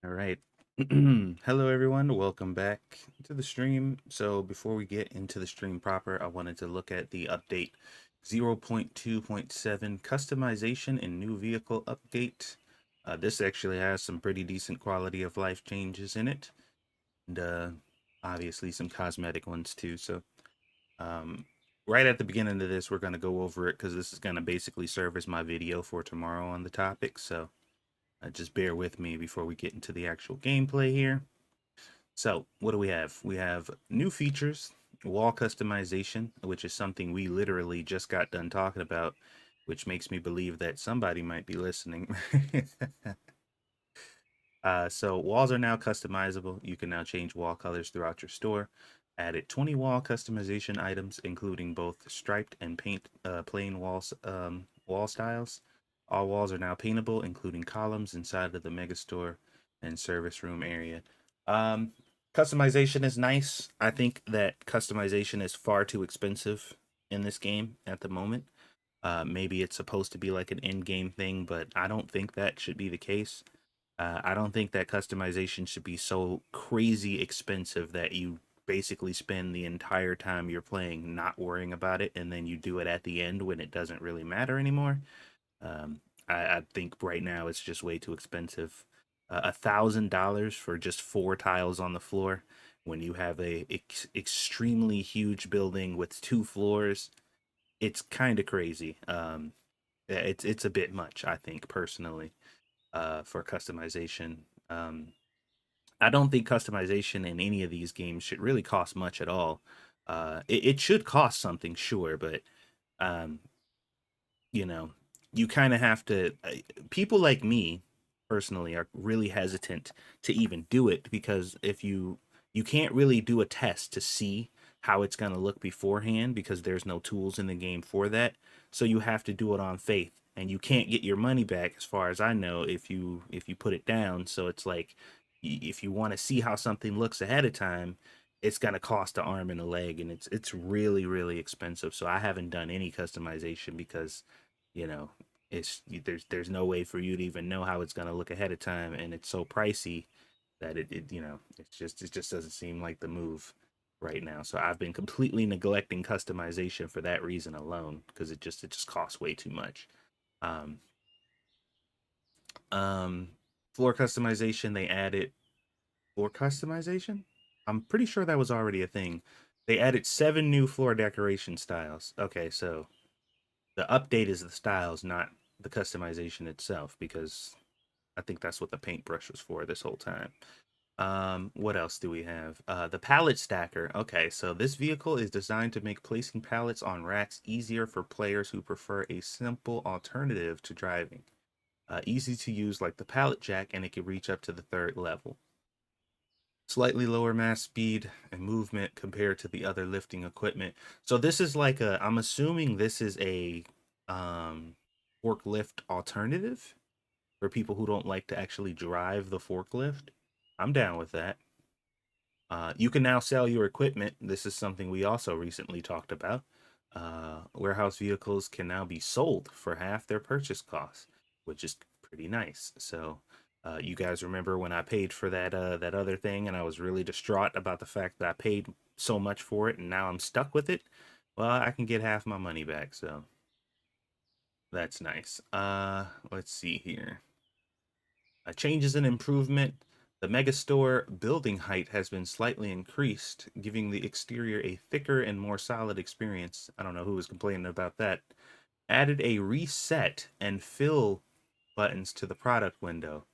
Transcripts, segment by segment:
All right. Hello, everyone. Welcome back to the stream. So, before we get into the stream proper, I wanted to look at the update 0.2.7 customization and new vehicle update. This actually has some pretty decent quality of life changes in it, and obviously some cosmetic ones too. So, um, right at the beginning of this, we're going to go over it because this is going to basically serve as my video for tomorrow on the topic. So, just bear with me before we get into the actual gameplay here. So, what do we have? We have new features, wall customization, which is something we literally just got done talking about, which makes me believe that somebody might be listening. So walls are now customizable. You can now change wall colors throughout your store. Added 20 wall customization items, including both striped and plain wall styles. All walls are now paintable, including columns inside of the Megastore and service room area. Um, Customization is nice. I think that customization is far too expensive in this game at the moment. Maybe it's supposed to be like an in-game thing, but I don't think that should be the case. I don't think that customization should be so crazy expensive that you basically spend the entire time you're playing not worrying about it, and then you do it at the end when it doesn't really matter anymore. Um, I think right now it's just way too expensive. $1,000 for just four tiles on the floor when you have a extremely huge building with two floors, it's kind of crazy. It's a bit much, I think, personally, for customization. Um, I don't think customization in any of these games should really cost much at all. It should cost something, sure, but um, you know, you kind of have to. People like me, personally, are really hesitant to even do it because if you can't really do a test to see how it's going to look beforehand because there's no tools in the game for that. So you have to do it on faith, and you can't get your money back, as far as I know, if you put it down. So it's like if you want to see how something looks ahead of time, it's gonna cost an arm and a leg, and it's really expensive. So I haven't done any customization because you know there's no way for you to even know how it's going to look ahead of time, and it's so pricey that it just doesn't seem like the move right now. So I've been completely neglecting customization for that reason alone, because it just costs way too much. um um Floor customization, they added floor customization. I'm pretty sure that was already a thing. They added 7 new floor decoration styles. Okay, so the update is the styles, not the customization itself, because I think that's what the paintbrush was for this whole time. What else do we have? The pallet stacker. Okay, so this vehicle is designed to make placing pallets on racks easier for players who prefer a simple alternative to driving. Easy to use like the pallet jack, and it can reach up to the third level. Slightly lower mass speed and movement compared to the other lifting equipment. So this is like I'm assuming this is a um forklift alternative for people who don't like to actually drive the forklift. I'm down with that. You can now sell your equipment. This is something we also recently talked about. Warehouse vehicles can now be sold for half their purchase cost, which is pretty nice. So, you guys remember when I paid for that other thing, and I was really distraught about the fact that I paid so much for it, and now I'm stuck with it. Well, I can get half my money back, so that's nice. Let's see here. Changes and improvement. The Megastore building height has been slightly increased, giving the exterior a thicker and more solid experience. I don't know who was complaining about that. Added a reset and fill buttons to the product window.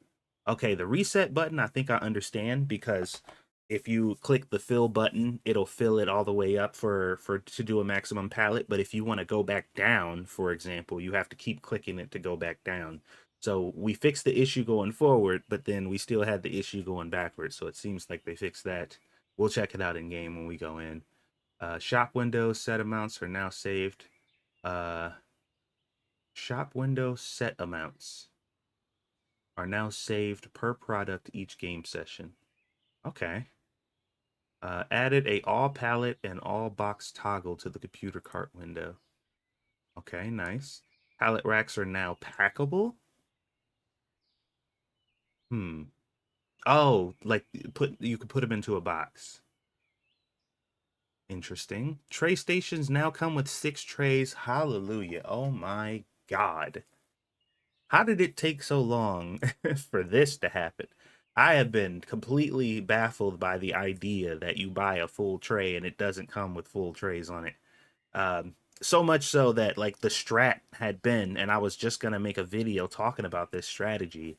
Okay, the reset button, I think I understand, because if you click the fill button, it'll fill it all the way up for to do a maximum pallet. But if you want to go back down, for example, you have to keep clicking it to go back down. So we fixed the issue going forward, but then we still had the issue going backwards. So it seems like they fixed that. We'll check it out in game when we go in. Shop window set amounts are now saved. Uh, Shop window set amounts are now saved per product each game session. Okay. Added a all palette and all box toggle to the computer cart window. Okay, nice. Pallet racks are now packable. Hmm. Oh, like you could put them into a box. Interesting. Tray stations now come with 6 trays. Hallelujah. Oh my God. How did it take so long for this to happen? I have been completely baffled by the idea that you buy a full tray and it doesn't come with full trays on it. Um, so much so that like the strat had been, and I was just gonna make a video talking about this strategy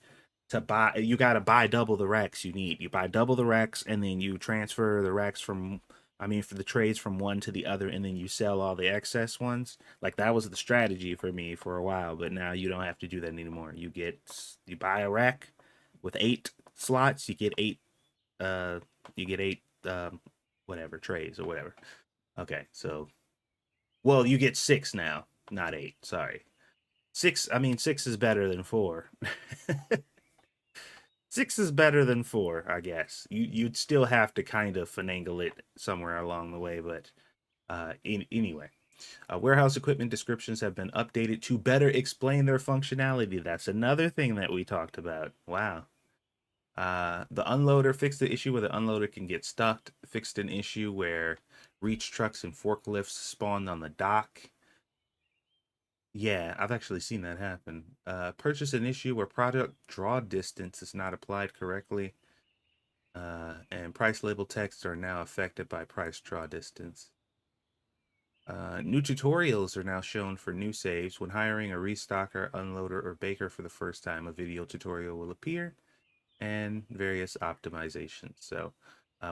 to buy. You gotta buy double the racks you need. You buy double the racks, and then you transfer the racks from, I mean, for the trades from one to the other, and then you sell all the excess ones. Like that was the strategy for me for a while, but now you don't have to do that anymore. You buy a rack with 8 slots. Uh, you get 8 whatever trays or whatever. Okay, so well, you get 6 now, not 8. Sorry. 6, I mean, 6 is better than 4. 6 is better than 4, I guess. You'd still have to kind of finagle it somewhere along the way, but anyway. Warehouse equipment descriptions have been updated to better explain their functionality. That's another thing that we talked about. Wow. The unloader fixed the issue where the unloader can get stuck, fixed an issue where reach trucks and forklifts spawned on the dock. Yeah, I've actually seen that happen. Purchase an issue where product draw distance is not applied correctly, and price label texts are now affected by price draw distance. New tutorials are now shown for new saves. When hiring a restocker, unloader, or baker for the first time, a video tutorial will appear, and various optimizations. So,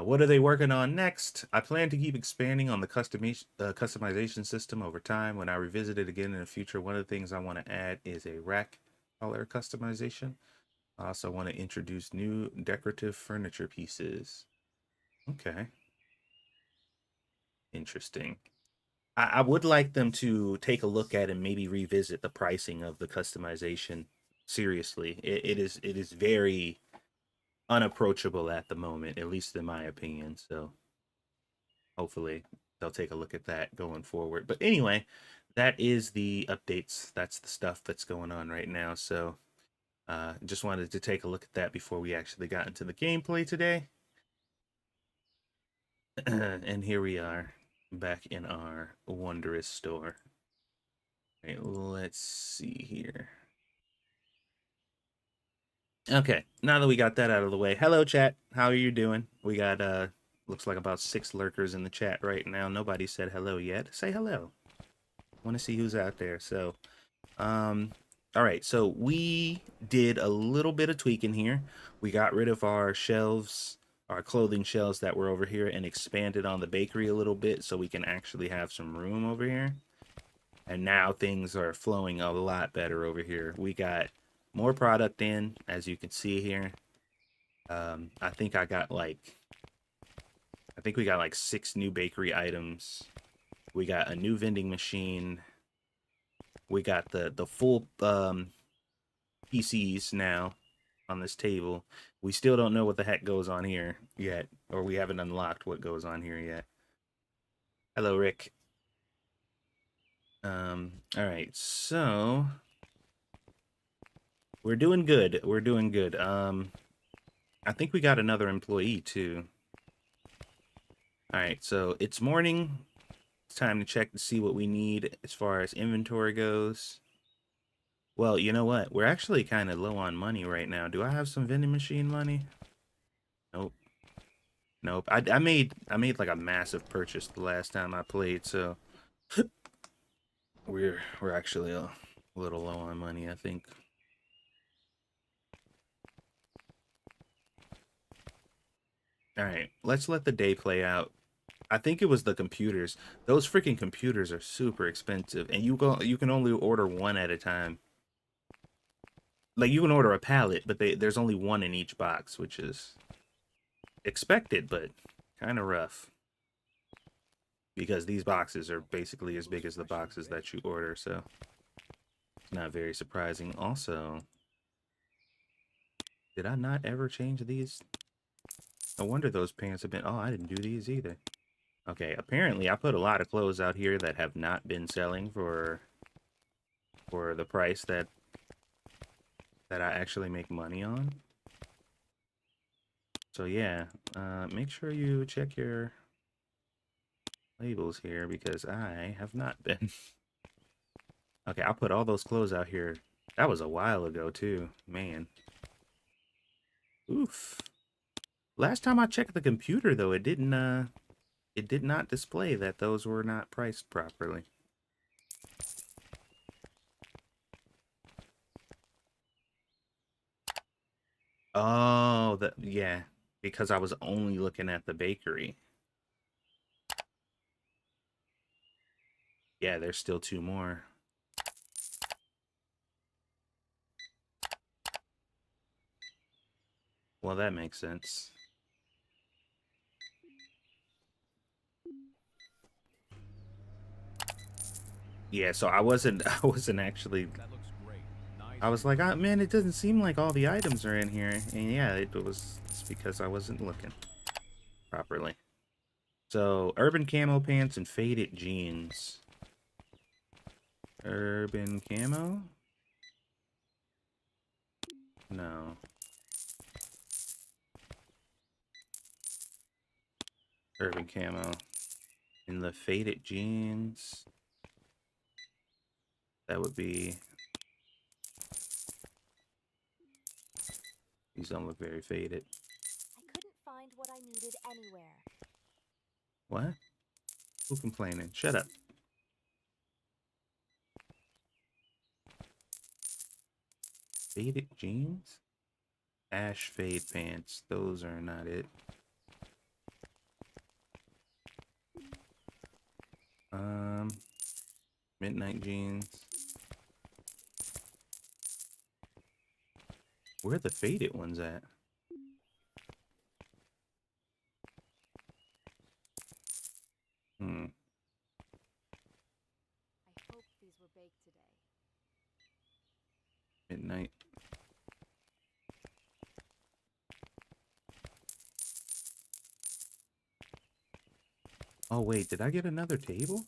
what are they working on next? I plan to keep expanding on the customization system over time. When I revisit it again in the future, one of the things I want to add is a rack color customization. I also want to introduce new decorative furniture pieces. Okay, interesting. I would like them to take a look at and maybe revisit the pricing of the customization. Seriously, it is very unapproachable at the moment, at least in my opinion. So hopefully they'll take a look at that going forward. But anyway, that is the updates. That's the stuff that's going on right now. So just wanted to take a look at that before we actually got into the gameplay today. And here we are back in our wondrous store. All right, let's see here. Okay, now that we got that out of the way, hello chat. How are you doing? We got looks like about 6 lurkers in the chat right now. Nobody said hello yet. Say hello. Want to see who's out there. So, all right. So we did a little bit of tweaking here. We got rid of our shelves, our clothing shelves that were over here, and expanded on the bakery a little bit so we can actually have some room over here. And now things are flowing a lot better over here. We got more product in, as you can see here. I think we got like 6 new bakery items. We got a new vending machine. We got the full PCs now on this table. We still don't know what the heck goes on here yet, or we haven't unlocked what goes on here yet. Hello, Rick. All right, so we're doing good. We're doing good. I think we got another employee too. All right, so it's morning. It's time to check to see what we need as far as inventory goes. Well, you know what? We're actually kind of low on money right now. Do I have some vending machine money? Nope. Nope. I made like a massive purchase the last time I played, so we're actually a little low on money, I think. All right, let's let the day play out. I think it was the computers. Those freaking computers are super expensive, and you can only order one at a time. Like you can order a pallet, but there's only one in each box, which is expected, but kind of rough. Because these boxes are basically as big as the boxes that you order, so it's not very surprising. Also, did I not ever change these? No wonder those pants have been... Oh, I didn't do these either. Okay, apparently I put a lot of clothes out here that have not been selling for the price that I actually make money on. So yeah, make sure you check your labels here because I have not been. Okay, I'll put all those clothes out here. That was a while ago too, man. Oof. Last time I checked the computer though, it did not display that those were not priced properly. Oh, yeah, because I was only looking at the bakery. Yeah, there's still two more. Well, that makes sense. Yeah, so I wasn't I wasn't actually That looks great. Nice I was and like, crisp. oh, man, it doesn't seem like all the items are in here. And yeah, it's because I wasn't looking properly. So, urban camo pants and faded jeans. Urban camo? No. Urban camo. And the faded jeans. That would be... These don't look very faded. I couldn't find what I needed anywhere. What? Who complaining? Shut up. Faded jeans? Ash fade pants. Those are not it. Um, midnight jeans. Where are the faded ones at? Hmm. I hope these were baked today. Midnight. Oh, wait. Did I get another table?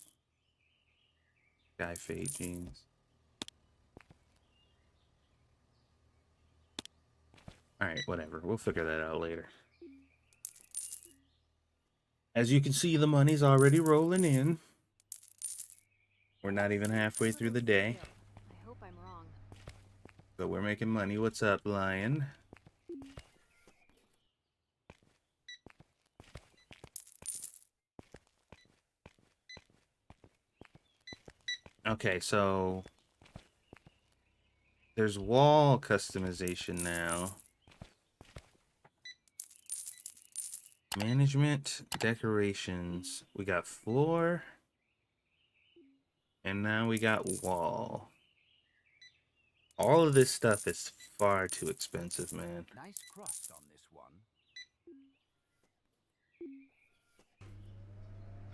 Guy fade jeans. Alright, whatever. We'll figure that out later. As you can see, the money's already rolling in. We're not even halfway through the day. I hope I'm wrong. But we're making money. What's up, Lion? Okay, so there's wall customization now. Management, decorations. We got floor. And now we got wall. All of this stuff is far too expensive, man. Nice crust on this one.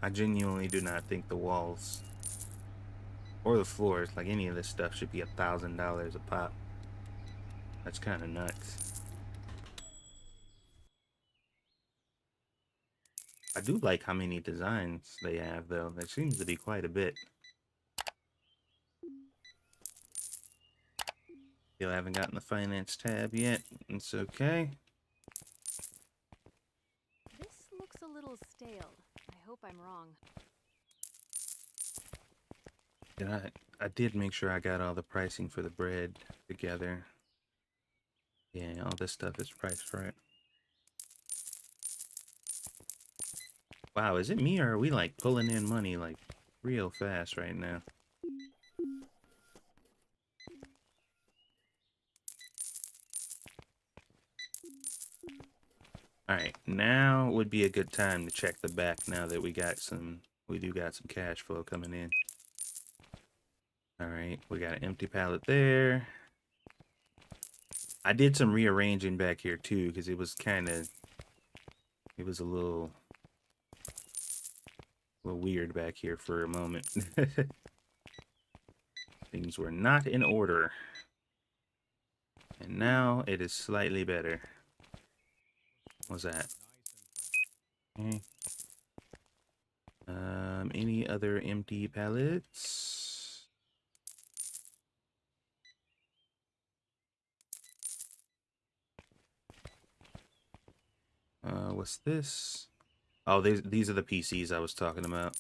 I genuinely do not think the walls or the floors, like any of this stuff, should be $1,000 a pop. That's kind of nuts. I do like how many designs they have, though. There seems to be quite a bit. Still haven't gotten the finance tab yet. It's okay. This looks a little stale. I hope I'm wrong. And I did make sure I got all the pricing for the bread together. Yeah, all this stuff is priced right. Wow, is it me or are we like pulling in money like real fast right now? Alright, now would be a good time to check the back now that we do got some cash flow coming in. Alright, we got an empty pallet there. I did some rearranging back here too, because it was a little weird back here for a moment. Things were not in order. And now it is slightly better. What's that? Okay. Any other empty pallets? What's this? Oh, these are the PCs I was talking about.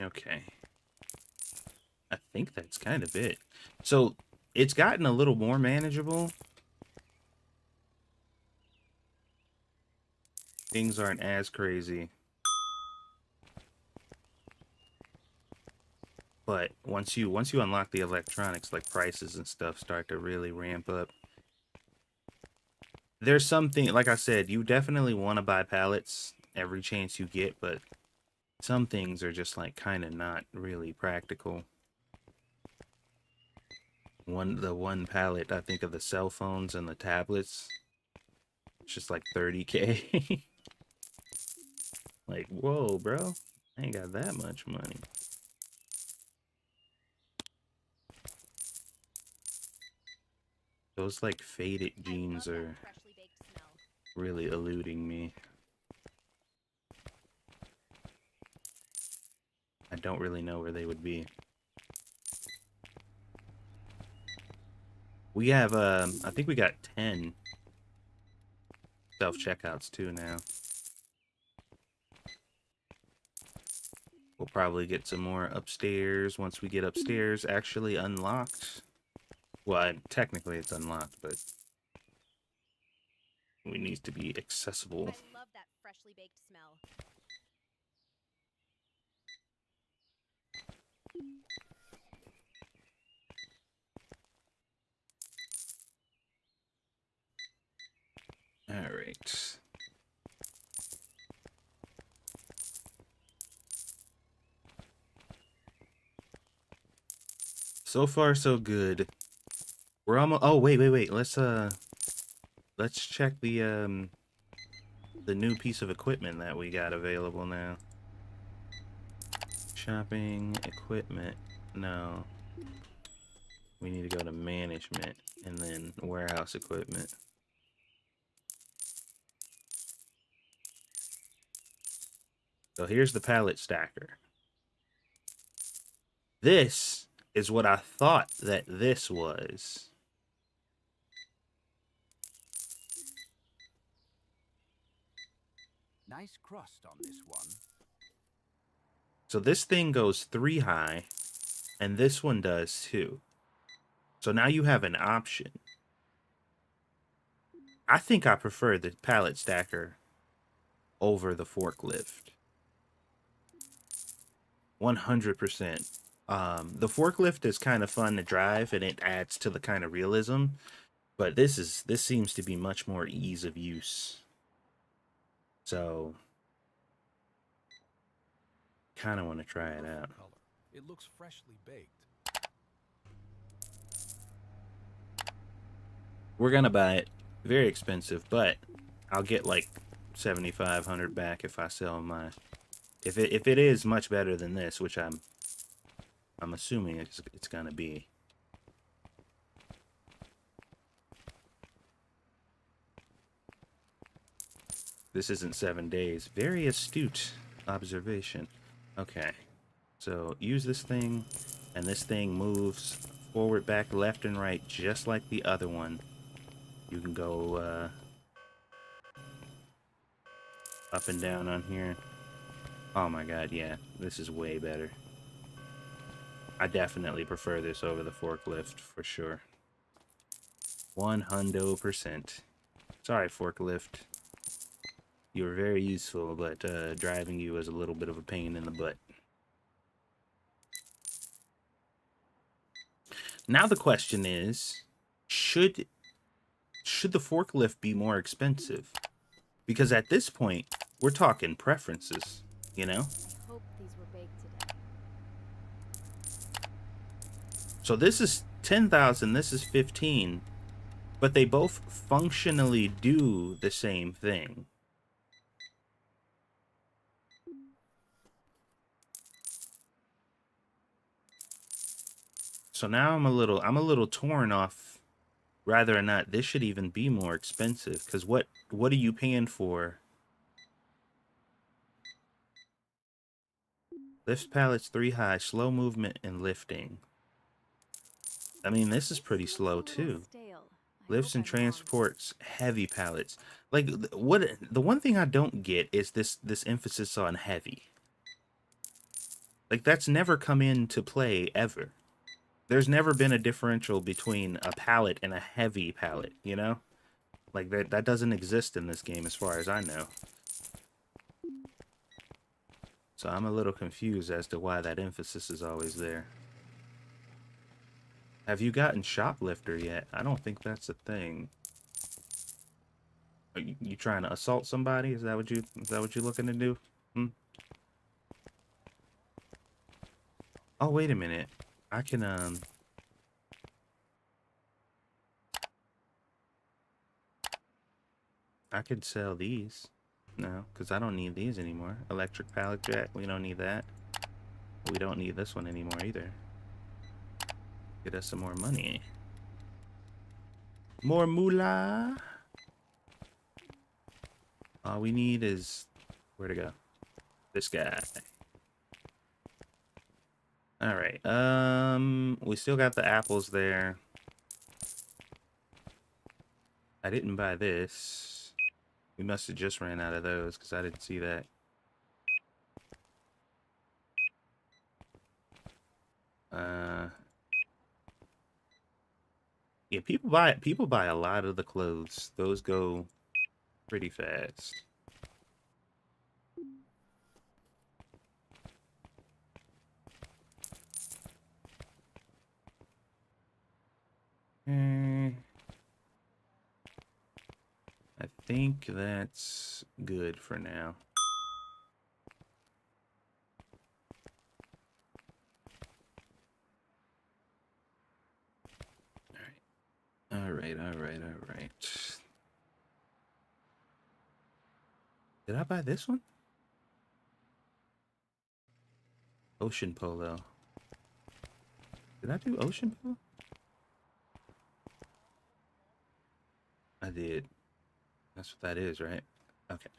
Okay. I think that's kind of it. So it's gotten a little more manageable. Things aren't as crazy. But once you unlock the electronics, like prices and stuff start to really ramp up. There's something, like I said, you definitely want to buy pallets every chance you get, but some things are just like kind of not really practical. The one pallet, I think, of the cell phones and the tablets, it's just like 30K. Like, whoa, bro, I ain't got that much money. Those like faded jeans are really eluding me. I don't really know where they would be. We have, I think we got 10 self-checkouts too now. We'll probably get some more upstairs once we get upstairs actually unlocked. Well, technically it's unlocked, but it needs to be accessible. I love that freshly baked smell. All right. So far, so good. We're almost. Oh, wait. Let's check the new piece of equipment that we got available now. Shopping equipment. No. We need to go to management and then warehouse equipment. So here's the pallet stacker. This is what I thought that this was. Nice crust on this one. So this thing goes 3 high, and this one does too. So now you have an option. I think I prefer the pallet stacker over the forklift. 100%. The forklift is kind of fun to drive, and it adds to the kind of realism. But this seems to be much more ease of use. So, kind of want to try it out. Color. It looks freshly baked. We're gonna buy it. Very expensive, but I'll get like 7,500 back if I sell my. If it is much better than this, which I'm assuming it's gonna be. This isn't 7 days. Very astute observation. Okay, so use this thing, and this thing moves forward, back, left, and right, just like the other one. You can go up and down on here. Oh my god, yeah, this is way better. I definitely prefer this over the forklift, for sure. 100%. Sorry, forklift. You were very useful, but driving you was a little bit of a pain in the butt. Now the question is, should the forklift be more expensive? Because at this point, we're talking preferences, you know? I hope these were baked today. So this is 10,000, this is 15, but they both functionally do the same thing. So now I'm a little torn off whether or not this should even be more expensive, because what are you paying for Lifts pallets 3 high, slow movement and lifting. I mean, this is pretty This looks a slow little too. stale. I Lifts hope and I'm wrong. transports heavy pallets. Like what the one thing I don't get is this emphasis on heavy. Like that's never come into play ever. There's never been a differential between a pallet and a heavy pallet, you know? Like that doesn't exist in this game as far as I know. So I'm a little confused as to why that emphasis is always there. Have you gotten shoplifter yet? I don't think that's a thing. Are you trying to assault somebody? Is that what you're looking to do? Hmm? Oh, wait a minute. I can I could sell these. No, because I don't need these anymore. Electric pallet jack, we don't need that. We don't need this one anymore either. Get us some more money. More moolah. All we need is where to go. This guy. All right. We still got the apples there. I didn't buy this. We must have just ran out of those because I didn't see that. Uh, yeah, people buy a lot of the clothes. Those go pretty fast. I think that's good for now. All right. Did I buy this one? Ocean polo. Did I do ocean polo? I did. That's what that is, right? Okay.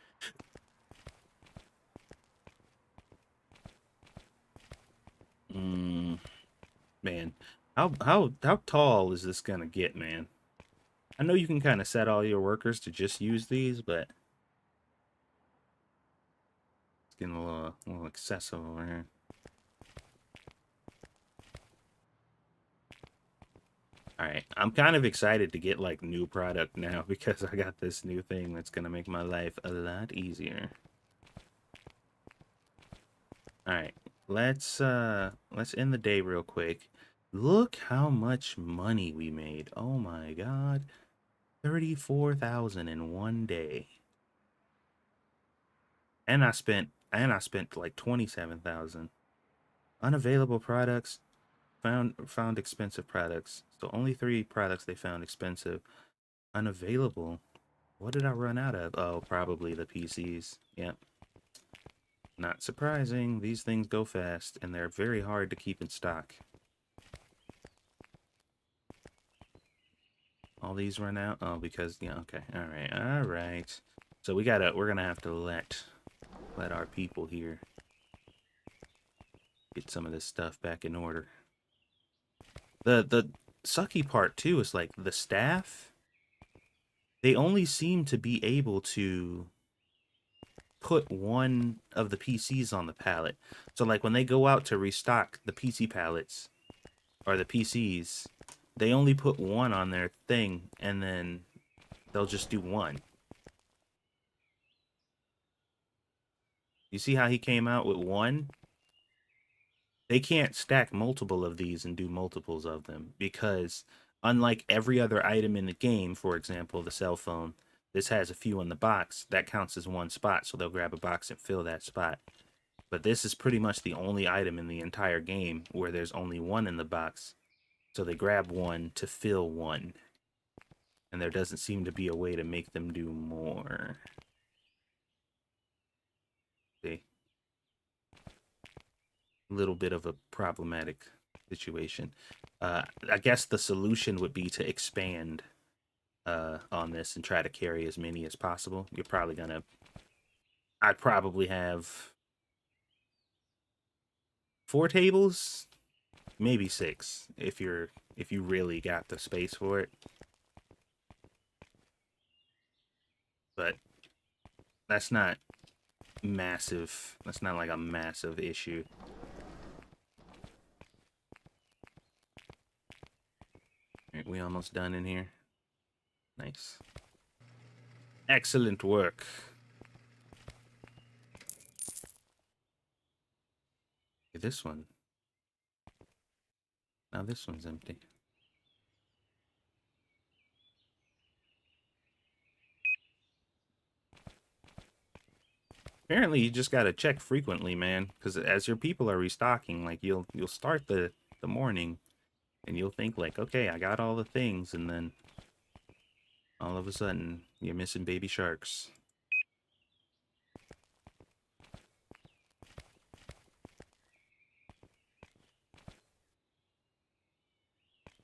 Man, how tall is this gonna get, man? I know you can kind of set all your workers to just use these, but it's getting a little excessive over here. All right, I'm kind of excited to get like new product now because I got this new thing that's gonna make my life a lot easier. All right, let's end the day real quick. Look how much money we made. Oh my God. 34,000 in one day. And I spent like 27,000. Unavailable products, found expensive products. So only 3 products they found expensive. Unavailable. What did I run out of? Oh, probably the PCs. Yep. Not surprising. These things go fast and they're very hard to keep in stock. All these run out? Oh, because yeah, okay. All right. So we're gonna have to let our people here get some of this stuff back in order. The sucky part too is like the staff, they only seem to be able to put one of the PCs on the pallet. So like when they go out to restock the PC pallets or the PCs, they only put one on their thing and then they'll just do one. You see how he came out with one? They can't stack multiple of these and do multiples of them because unlike every other item in the game, for example, the cell phone, this has a few in the box, that counts as one spot, so they'll grab a box and fill that spot. But this is pretty much the only item in the entire game where there's only one in the box, so they grab one to fill one. And there doesn't seem to be a way to make them do more. See? A little bit of a problematic situation. I guess the solution would be to expand on this and try to carry as many as possible. I'd probably have 4 tables, maybe 6 if you really got the space for it. But that's not massive. That's not like a massive issue. Alright, we almost done in here. Nice. Excellent work. This one. Now this one's empty. Apparently you just gotta check frequently, man. Because as your people are restocking, like you'll start the morning and you'll think like, okay, I got all the things, and then all of a sudden you're missing baby sharks.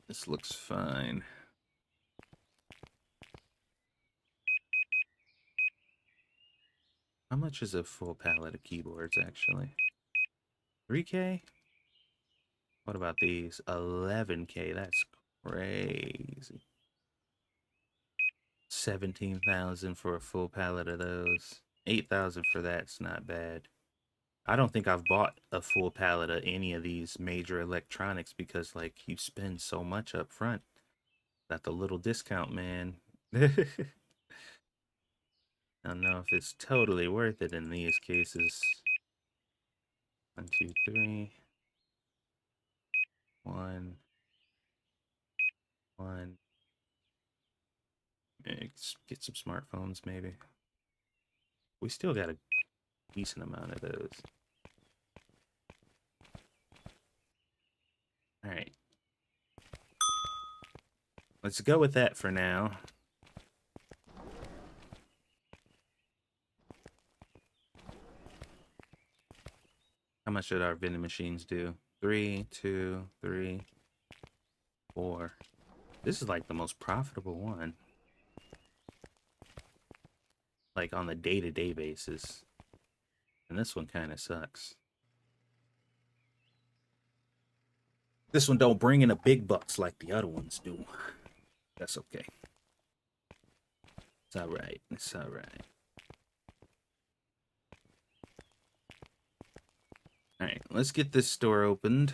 This looks fine. How much is a full pallet of keyboards, actually? 3K? What about these? 11K. That's crazy. 17,000 for a full pallet of those. 8,000 for that's not bad. I don't think I've bought a full pallet of any of these major electronics because, like, you spend so much up front. Got the little discount, man. I don't know if it's totally worth it in these cases. 1, 2, 3. 1. 1. Get some smartphones, maybe. We still got a decent amount of those. Alright. Let's go with that for now. How much did our vending machines do? 3, 2, 3, 4. This is like the most profitable one. Like on the day-to-day basis. And this one kind of sucks. This one don't bring in the big bucks like the other ones do. That's okay. It's alright. It's alright. Alright, let's get this store opened.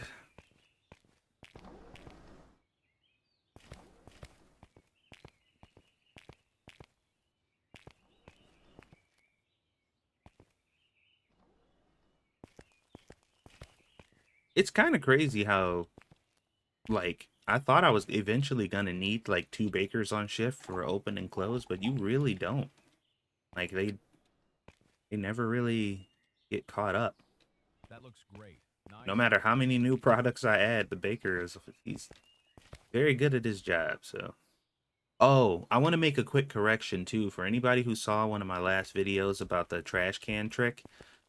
It's kind of crazy how, like, I thought I was eventually gonna need like 2 bakers on shift for open and close, but you really don't. Like they never really get caught up. That looks great. Nice. No matter how many new products I add, the baker he's very good at his job, so. Oh, I want to make a quick correction too for anybody who saw one of my last videos about the trash can trick.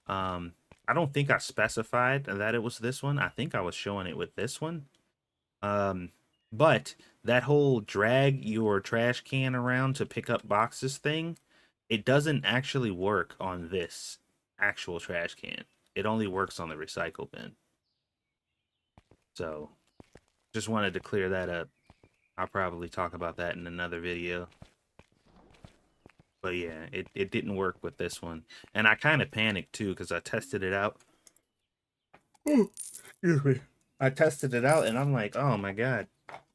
I don't think I specified that it was this one. I think I was showing it with this one. But that whole drag your trash can around to pick up boxes thing, it doesn't actually work on this actual trash can. It only works on the recycle bin. So, just wanted to clear that up. I'll probably talk about that in another video. But yeah, it didn't work with this one. And I kind of panicked too because I tested it out. Excuse me. I tested it out and I'm like, oh my god.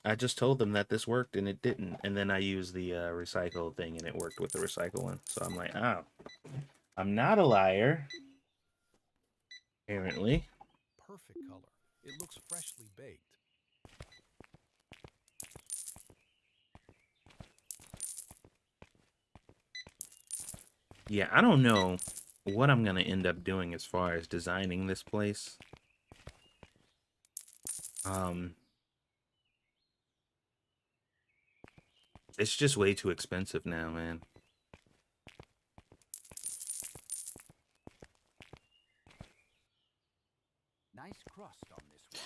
I just told them that this worked and it didn't. And then I used the recycle thing and it worked with the recycle one. So I'm like, oh. I'm not a liar. Apparently. Perfect color. It looks freshly baked. Yeah, I don't know what I'm going to end up doing as far as designing this place. It's just way too expensive now, man. Nice crust on this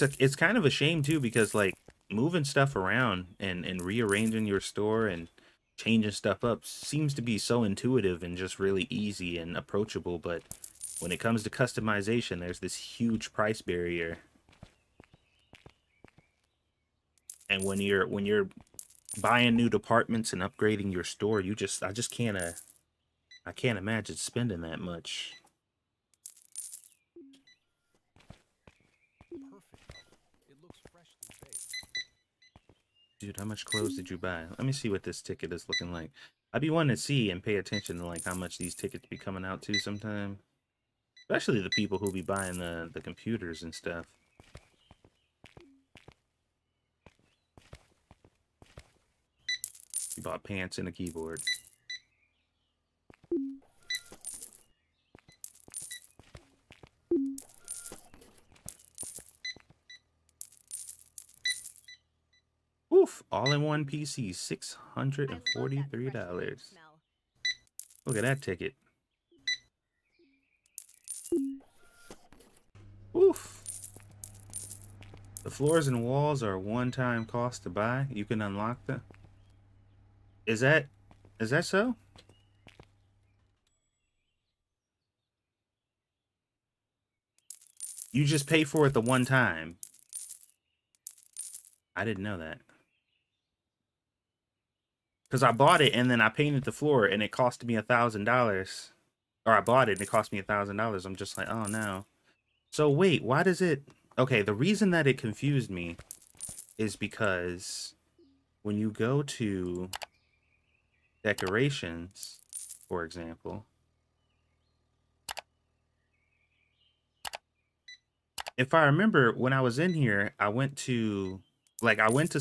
one. It's kind of a shame too because like moving stuff around and rearranging your store and changing stuff up seems to be so intuitive and just really easy and approachable, but when it comes to customization, there's this huge price barrier. And when you're buying new departments and upgrading your store, I just can't I can't imagine spending that much. Perfect. It looks freshly baked. Dude, how much clothes did you buy? Let me see what this ticket is looking like. I'd be wanting to see and pay attention to like how much these tickets be coming out to sometime. Especially the people who be buying the computers and stuff. You bought pants and a keyboard. Oof, all-in-one PC, $643. Look at that ticket. Oof. The floors and walls are a one-time cost to buy. You can unlock them. Is that so? You just pay for it the one time. I didn't know that. Because I bought it and then I painted the floor and it cost me $1,000. Or I bought it and it cost me $1,000. I'm just like, oh no. So wait, why does it... Okay, the reason that it confused me is because when you go to decorations, for example, if I remember when I was in here, I went to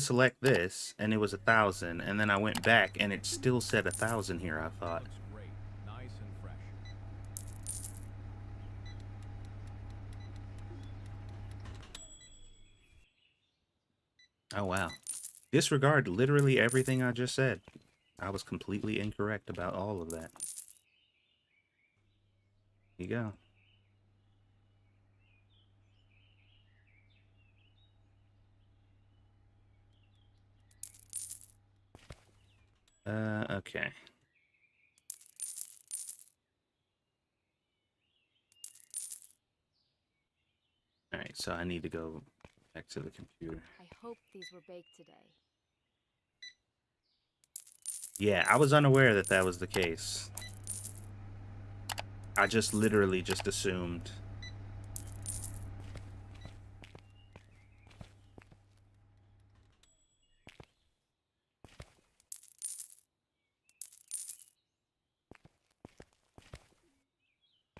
select this and it was 1,000, and then I went back and it still said 1,000 here, I thought. Looks great. Nice and fresh. Oh wow. Disregard literally everything I just said. I was completely incorrect about all of that. Here you go. Okay. All right, so I need to go back to the computer. I hope these were baked today. Yeah, I was unaware that that was the case. I just literally just assumed.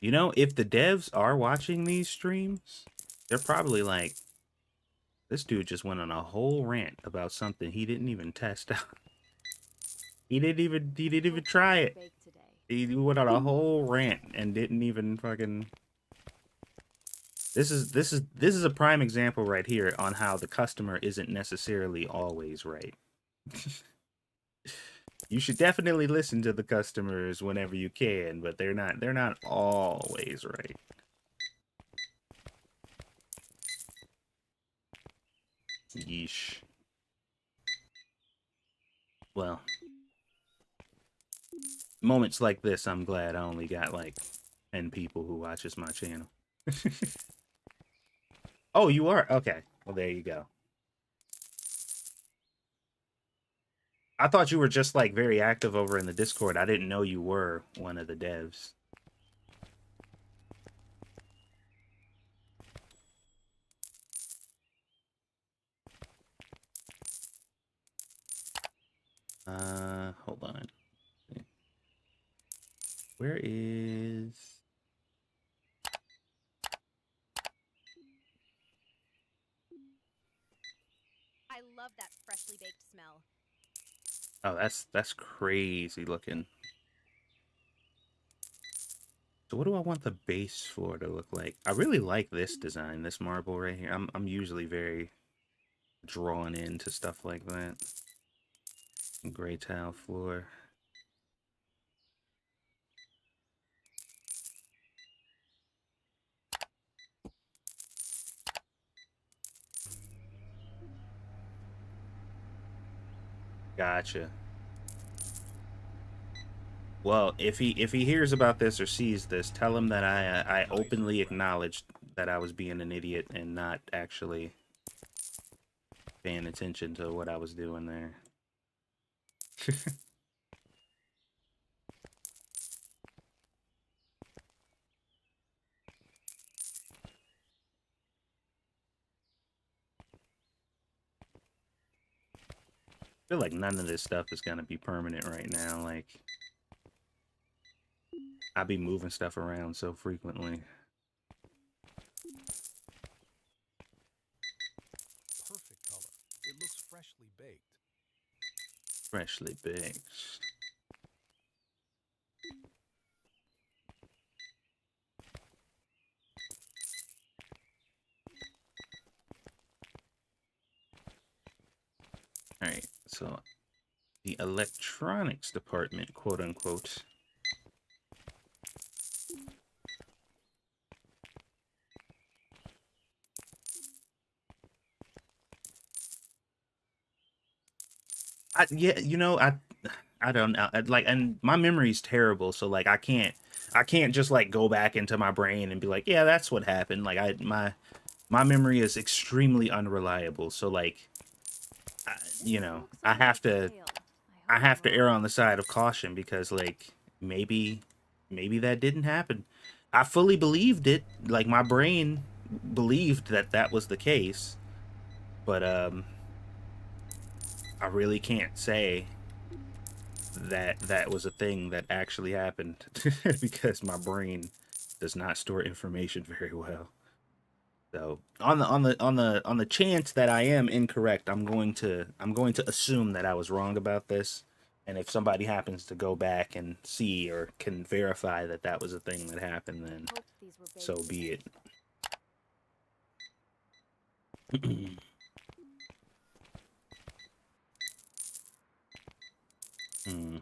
You know, if the devs are watching these streams, they're probably like, this dude just went on a whole rant about something he didn't even test out. He didn't even try it. Baked today. He went on a whole rant and didn't even fucking... This is a prime example right here on how the customer isn't necessarily always right. You should definitely listen to the customers whenever you can, but they're not always right. Yeesh. Well, moments like this, I'm glad I only got like 10 people who watches my channel. Oh, you are? Okay. Well, there you go. I thought you were just like very active over in the Discord. I didn't know you were one of the devs. Hold on. Where is... I love that freshly baked smell. Oh, that's crazy looking. So what do I want the base floor to look like? I really like this design, this marble right here. I'm usually very drawn into stuff like that. Gray tile floor. Gotcha. Well, if he hears about this or sees this, tell him that I openly acknowledged that I was being an idiot and not actually paying attention to what I was doing there. I feel like none of this stuff is gonna be permanent right now. Like, I be moving stuff around so frequently. Perfect color. It looks freshly baked. Freshly baked. Alright, so the electronics department, quote unquote. Yeah, you know, I don't know. Like, and my memory's terrible, so like I can't just like go back into my brain and be like, yeah, that's what happened. Like my memory is extremely unreliable, so like you know, Looks a little stale. I hope have I'm to err wrong. on the side of caution because like maybe that didn't happen. I fully believed it. Like my brain believed that that was the case, but I really can't say that that was a thing that actually happened because my brain does not store information very well. So on the chance that I am incorrect, I'm going to assume that I was wrong about this. And if somebody happens to go back and see or can verify that that was a thing that happened, then Hope these were so baked be right. it. Hmm.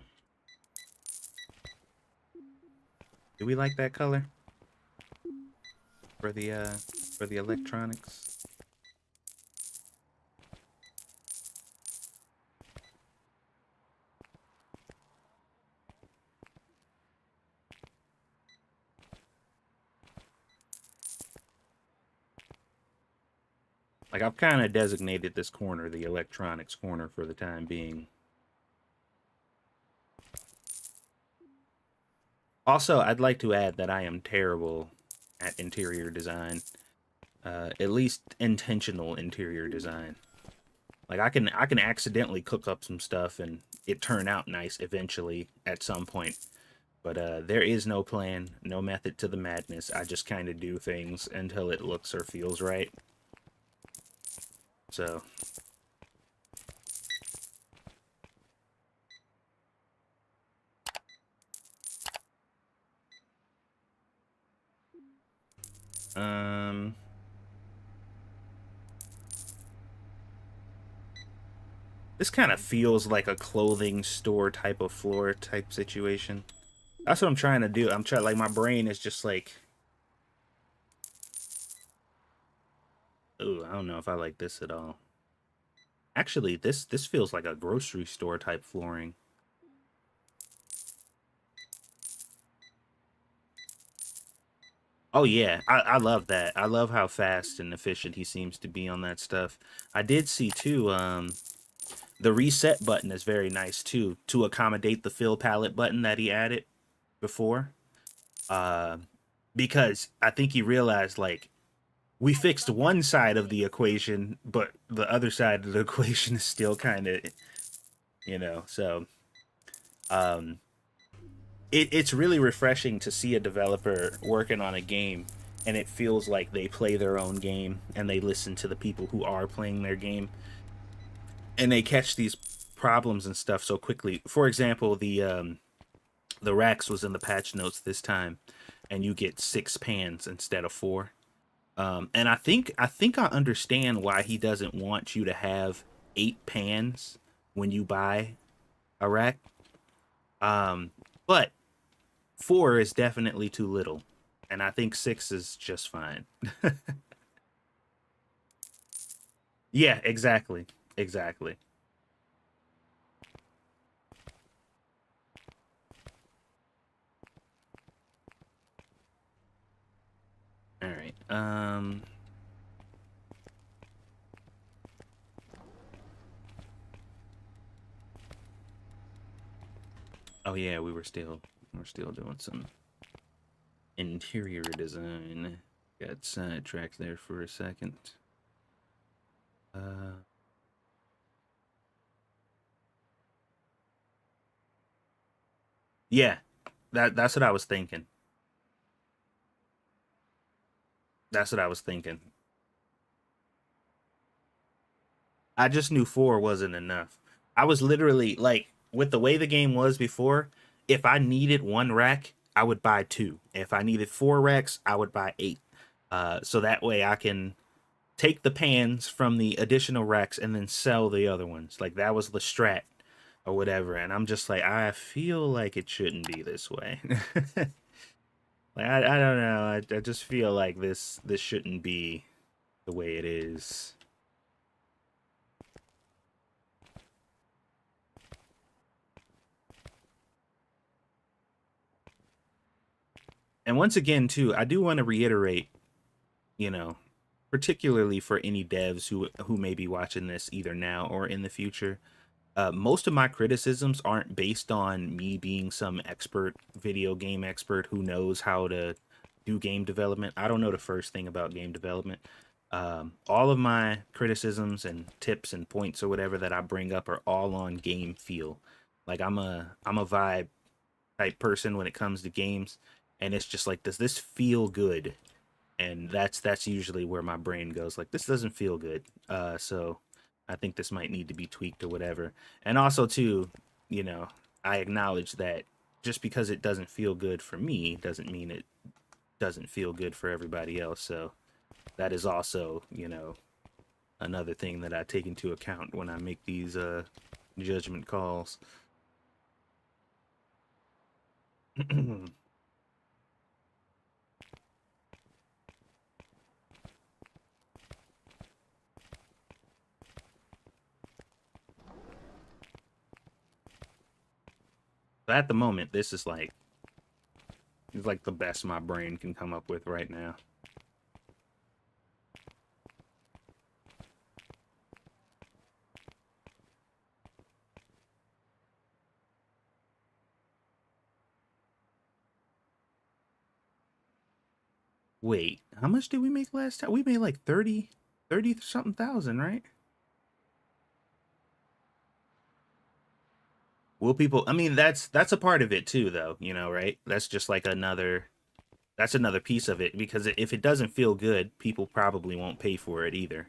Do we like that color for the electronics? Like I've kind of designated this corner the electronics corner for the time being. Also, I'd like to add that I am terrible at interior design. At least intentional interior design. Like I can accidentally cook up some stuff and it turn out nice eventually at some point. But there is no plan, no method to the madness. I just kind of do things until it looks or feels right. So, um, this kind of feels like a clothing store type of floor type situation. That's what I'm trying to do. I'm trying, like, my brain is just like, ooh, I don't know if I like this at all. Actually, this feels like a grocery store type flooring. Oh yeah, I love that. I love how fast and efficient he seems to be on that stuff. I did see too, the reset button is very nice too, to accommodate the fill palette button that he added before. Uh, because I think he realized like we I fixed love that one side freshly of the baked smell. equation, but the other side of the equation is still kind of, you know, so um it's really refreshing to see a developer working on a game and it feels like they play their own game and they listen to the people who are playing their game and they catch these problems and stuff so quickly. For example, the Rax was in the patch notes this time and you get 6 pans instead of 4. And I think I understand why he doesn't want you to have 8 pans when you buy a rack. But 4 is definitely too little, and I think 6 is just fine. Yeah, exactly, exactly. All right. Oh yeah, we're still doing some interior design. Got sidetracked there for a second. Uh, yeah, that's what I was thinking. That's what I was thinking. I just knew four wasn't enough. I was literally like, with the way the game was before, if I needed one rack, I would buy two. If I needed four racks, I would buy eight. So that way I can take the pans from the additional racks and then sell the other ones. Like that was the strat or whatever. And I'm just like, I feel like it shouldn't be this way. Like I don't know. I just feel like this shouldn't be the way it is. And once again, too, I do want to reiterate, you know, particularly for any devs who may be watching this either now or in the future, most of my criticisms aren't based on me being some expert video game expert who knows how to do game development. I don't know the first thing about game development. All of my criticisms and tips and points or whatever that I bring up are all on game feel. Like I'm a vibe type person when it comes to games, and it's just like, does this feel good? And that's usually where my brain goes, like, this doesn't feel good. So I think this might need to be tweaked or whatever. And also too, you know, I acknowledge that just because it doesn't feel good for me doesn't mean it doesn't feel good for everybody else. So that is also, another thing that I take into account when I make these judgment calls. But at the moment, this is like, it's like the best my brain can come up with right now. Wait, how much did we make last time? We made like 30 something thousand, right? Will people, I mean, that's a part of it too, though, right? That's just like that's another piece of it, because if it doesn't feel good, people probably won't pay for it either.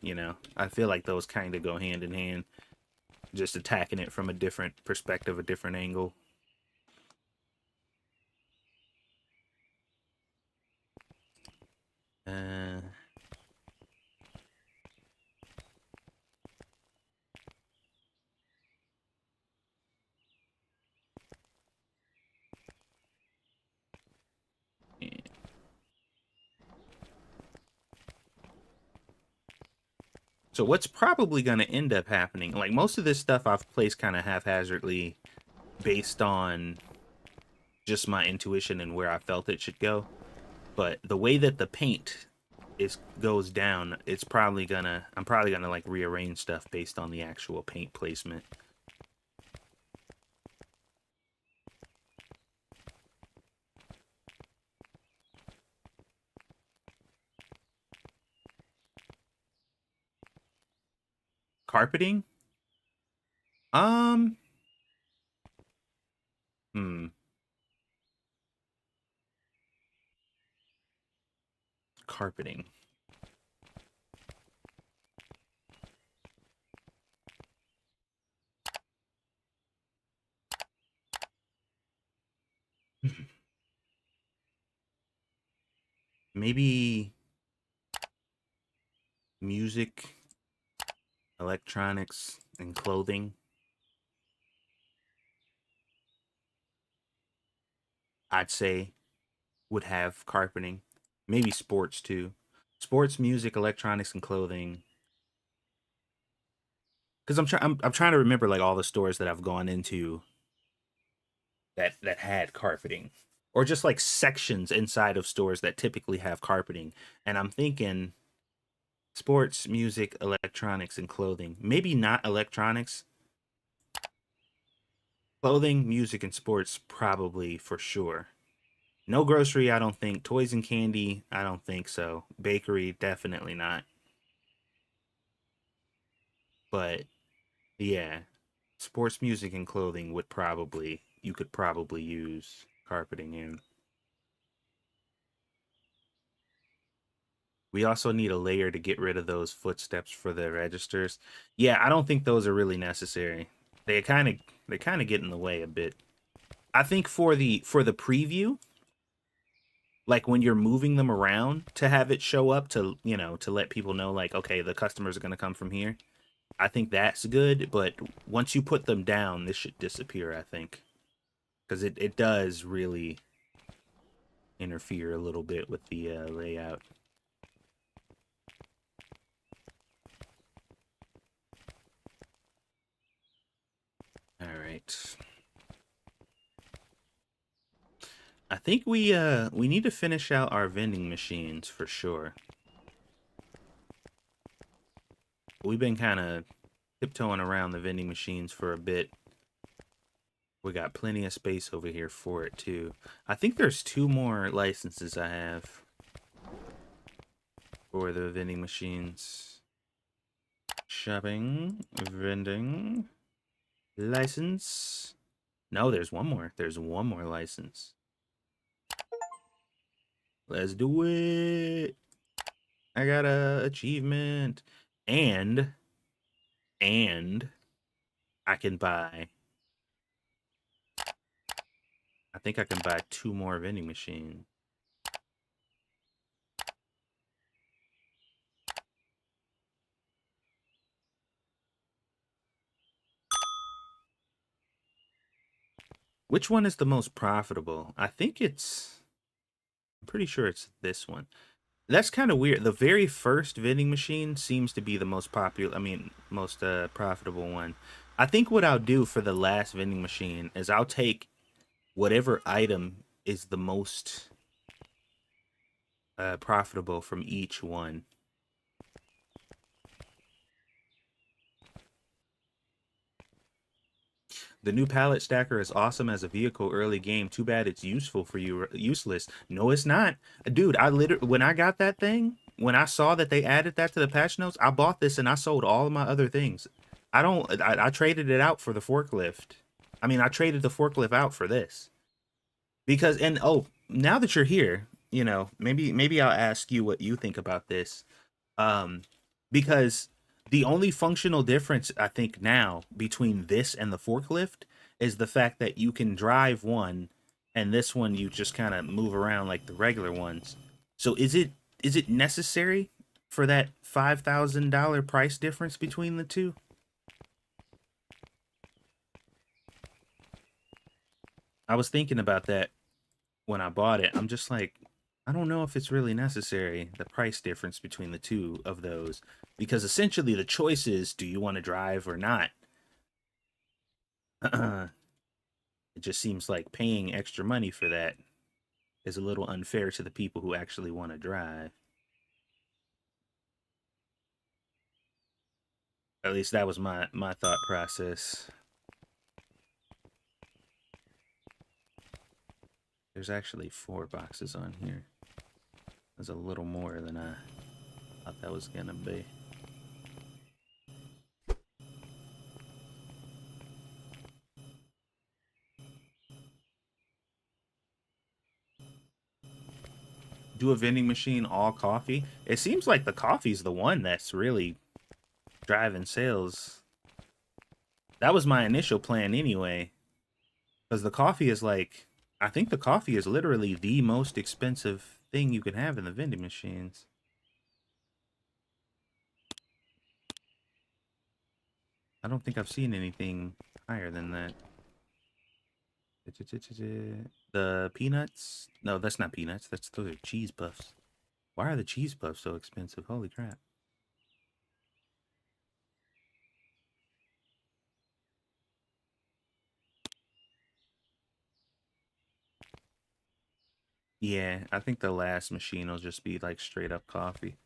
I feel like those kind of go hand in hand, just attacking it from a different perspective, a different angle. Uh, yeah. So what's probably going to end up happening, like most of this stuff I've placed kind of haphazardly based on just my intuition and where I felt it should go. But the way that the paint is goes down, I'm probably gonna like rearrange stuff based on the actual paint placement. Carpeting? Um, hmm, carpeting. Maybe music, electronics, and clothing, I'd say, would have carpeting. Maybe sports too. Sports, music, electronics, and clothing. Because I'm trying to remember like all the stores that I've gone into that had carpeting. or just like sections inside of stores that typically have carpeting. And I'm thinking sports, music, electronics, and clothing. Maybe not electronics. Clothing, music, and sports, probably for sure. No grocery, I don't think. Toys and candy, I don't think so. Bakery, definitely not. But yeah, sports, music, and clothing would probably, you could probably use carpeting in. We also need a layer to get rid of those footsteps for the registers. Yeah, I don't think those are really necessary. They kind of get in the way a bit. I think for the preview, like when you're moving them around to have it show up to, to let people know like, okay, the customers are going to come from here. I think that's good, but once you put them down, this should disappear, I think. Because it does really interfere a little bit with the layout. All right. I think we need to finish out our vending machines for sure. We've been kind of tiptoeing around the vending machines for a bit. We got plenty of space over here for it too. I think there's 2 more licenses I have for the vending machines. Shopping, vending, license. No, there's one more. There's one more license. Let's do it. I got a achievement. And I can buy, I think I can buy 2 more vending machines. Which one is the most profitable? I'm pretty sure it's this one. That's kind of weird. The very first vending machine seems to be the most popular, most profitable one. I think what I'll do for the last vending machine is I'll take whatever item is the most profitable from each one. The new pallet stacker is awesome as a vehicle early game. Too bad it's useful for you, useless. No, it's not. Dude, I literally, when I got that thing, when I saw that they added that to the patch notes, I bought this and I sold all of my other things. I traded it out for the forklift. I traded the forklift out for this. Because, and oh, now that you're here, maybe I'll ask you what you think about this. Um, because the only functional difference I think now between this and the forklift is the fact that you can drive one, and this one you just kind of move around like the regular ones. So is it necessary for that $5,000 price difference between the two? I was thinking about that when I bought it. I'm just like, I don't know if it's really necessary, the price difference between the two of those, because essentially the choice is, do you want to drive or not? It just seems like paying extra money for that is a little unfair to the people who actually want to drive. At least that was my thought process. There's actually 4 boxes on here. There's a little more than I thought that was gonna be. Do a vending machine all coffee? It seems like the coffee's the one that's really driving sales. That was my initial plan anyway. Because the coffee is like, I think the coffee is literally the most expensive thing you can have in the vending machines. I don't think I've seen anything higher than that. The peanuts? No, that's not peanuts. Those are cheese puffs. Why are the cheese puffs so expensive? Holy crap. Yeah, I think the last machine will just be like straight up coffee.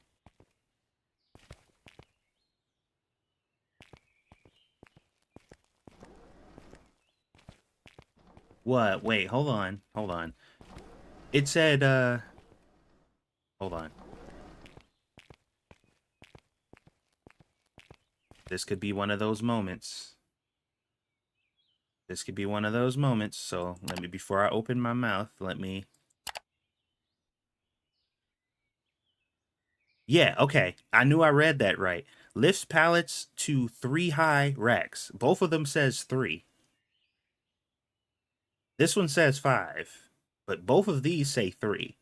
What? Wait, hold on. Hold on. It said, hold on. This could be one of those moments. This could be one of those moments. So let me, before I open my mouth, let me. Yeah, okay. I knew I read that right. Lifts pallets to 3 high racks. Both of them says 3. This one says 5, but both of these say 3.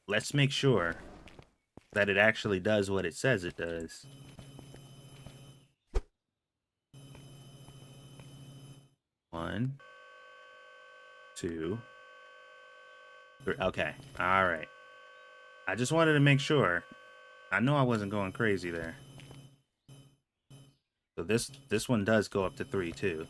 Let's make sure that it actually does what it says it does. One, 2, 3. Okay. All right. I just wanted to make sure. I know I wasn't going crazy there. So this one does go up to 3 too.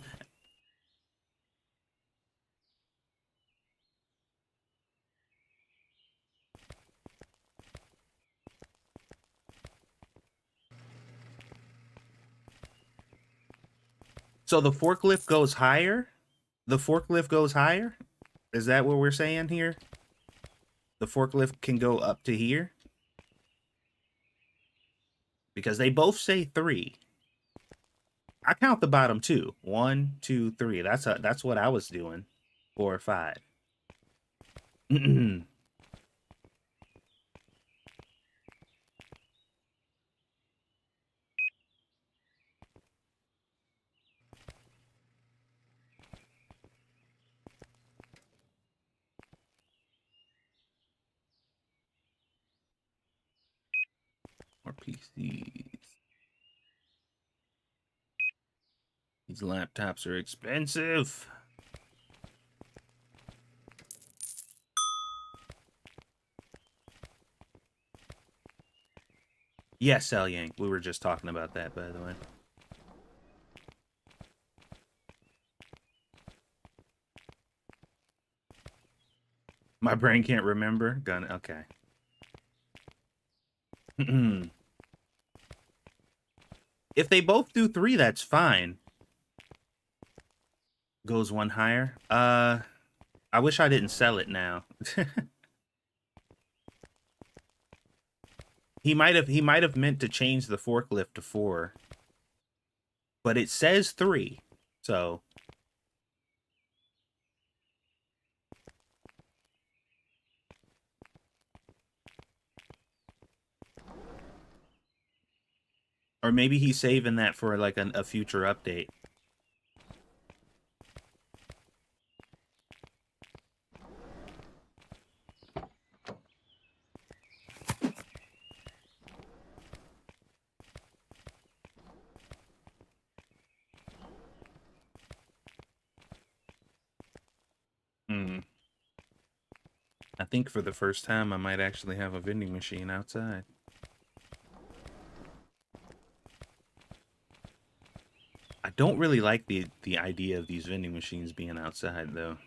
So the forklift goes higher? The forklift goes higher? Is that what we're saying here? The forklift can go up to here? Because they both say 3. I count the bottom 2. 1, 2, 3. That's what I was doing. 4 or 5. More PCs. These laptops are expensive. Yes, Sal Yang. We were just talking about that, by the way. My brain can't remember. Gun. Okay. If they both do 3, that's fine. Goes 1 higher. I wish I didn't sell it now. He might have meant to change the forklift to 4. But it says 3. So or maybe he's saving that for like a future update. I think for the first time I might actually have a vending machine outside. I don't really like the idea of these vending machines being outside though.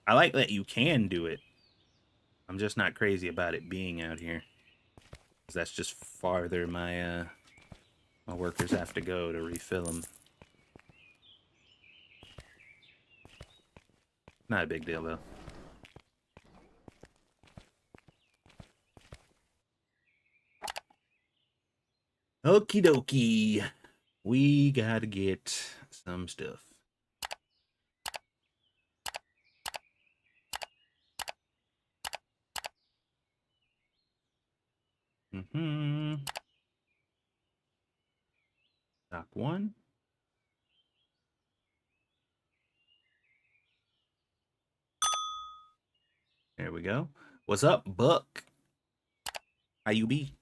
I like that you can do it. I'm just not crazy about it being out here. 'Cause that's just farther my my workers have to go to refill them. Not a big deal though. Okie dokie. We gotta get some stuff. Stock 1. There we go. What's up, Buck? How you be?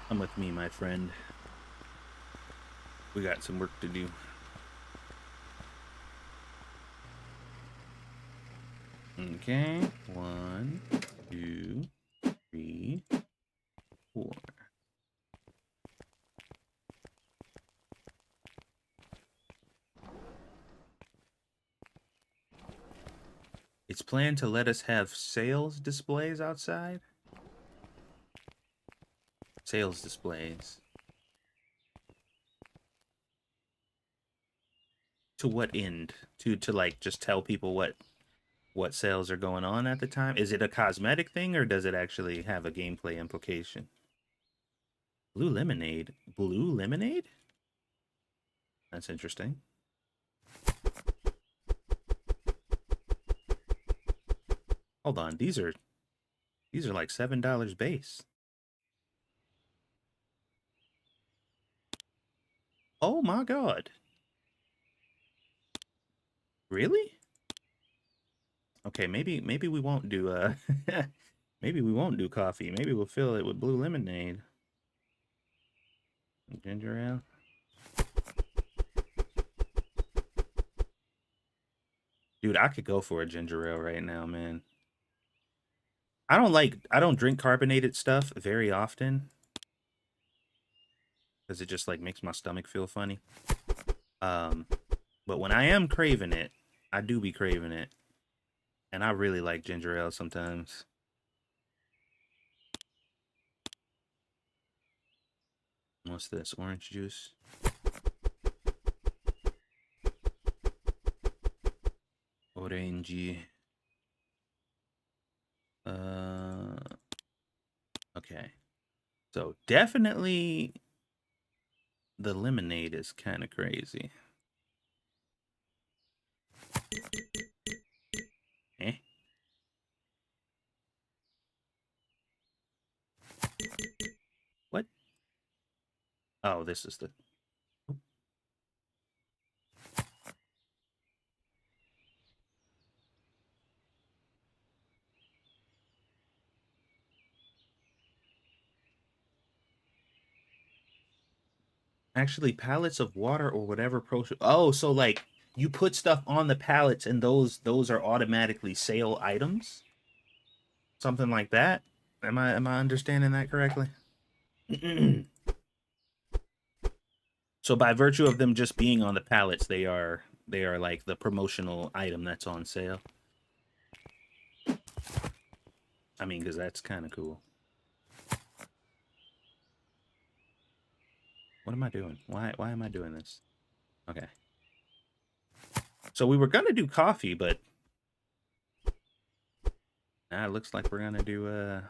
Come with me, my friend. We got some work to do. Okay. 1, 2, 3, 4. It's planned to let us have sales displays outside. Sales displays. To what end? To like just tell people what sales are going on at the time? Is it a cosmetic thing or does it actually have a gameplay implication? Blue lemonade. Blue lemonade? That's interesting. Hold on, these are like $7 base. Oh my god. Really? Okay, maybe we won't do maybe we won't do coffee. Maybe we'll fill it with blue lemonade. Ginger ale. Dude, I could go for a ginger ale right now, man. I don't drink carbonated stuff very often because it just like makes my stomach feel funny. But when I am craving it, I do be craving it. And I really like ginger ale sometimes. What's this? Orange juice? Orange. Okay. So definitely the lemonade is kind of crazy. Eh? What? Oh, this is the... Actually, pallets of water or whatever pro... Oh, so like you put stuff on the pallets and those are automatically sale items? Something like that? Am I understanding that correctly? So by virtue of them just being on the pallets, they are like the promotional item that's on sale. I mean, because that's kind of cool. What am I doing? Why am I doing this? Okay. So we were gonna do coffee, but now it looks like we're gonna do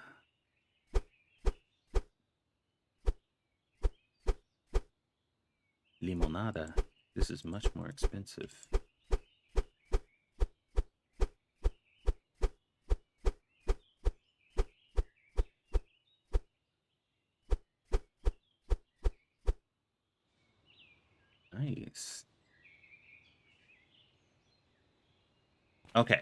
limonada. This is much more expensive. Nice. Okay.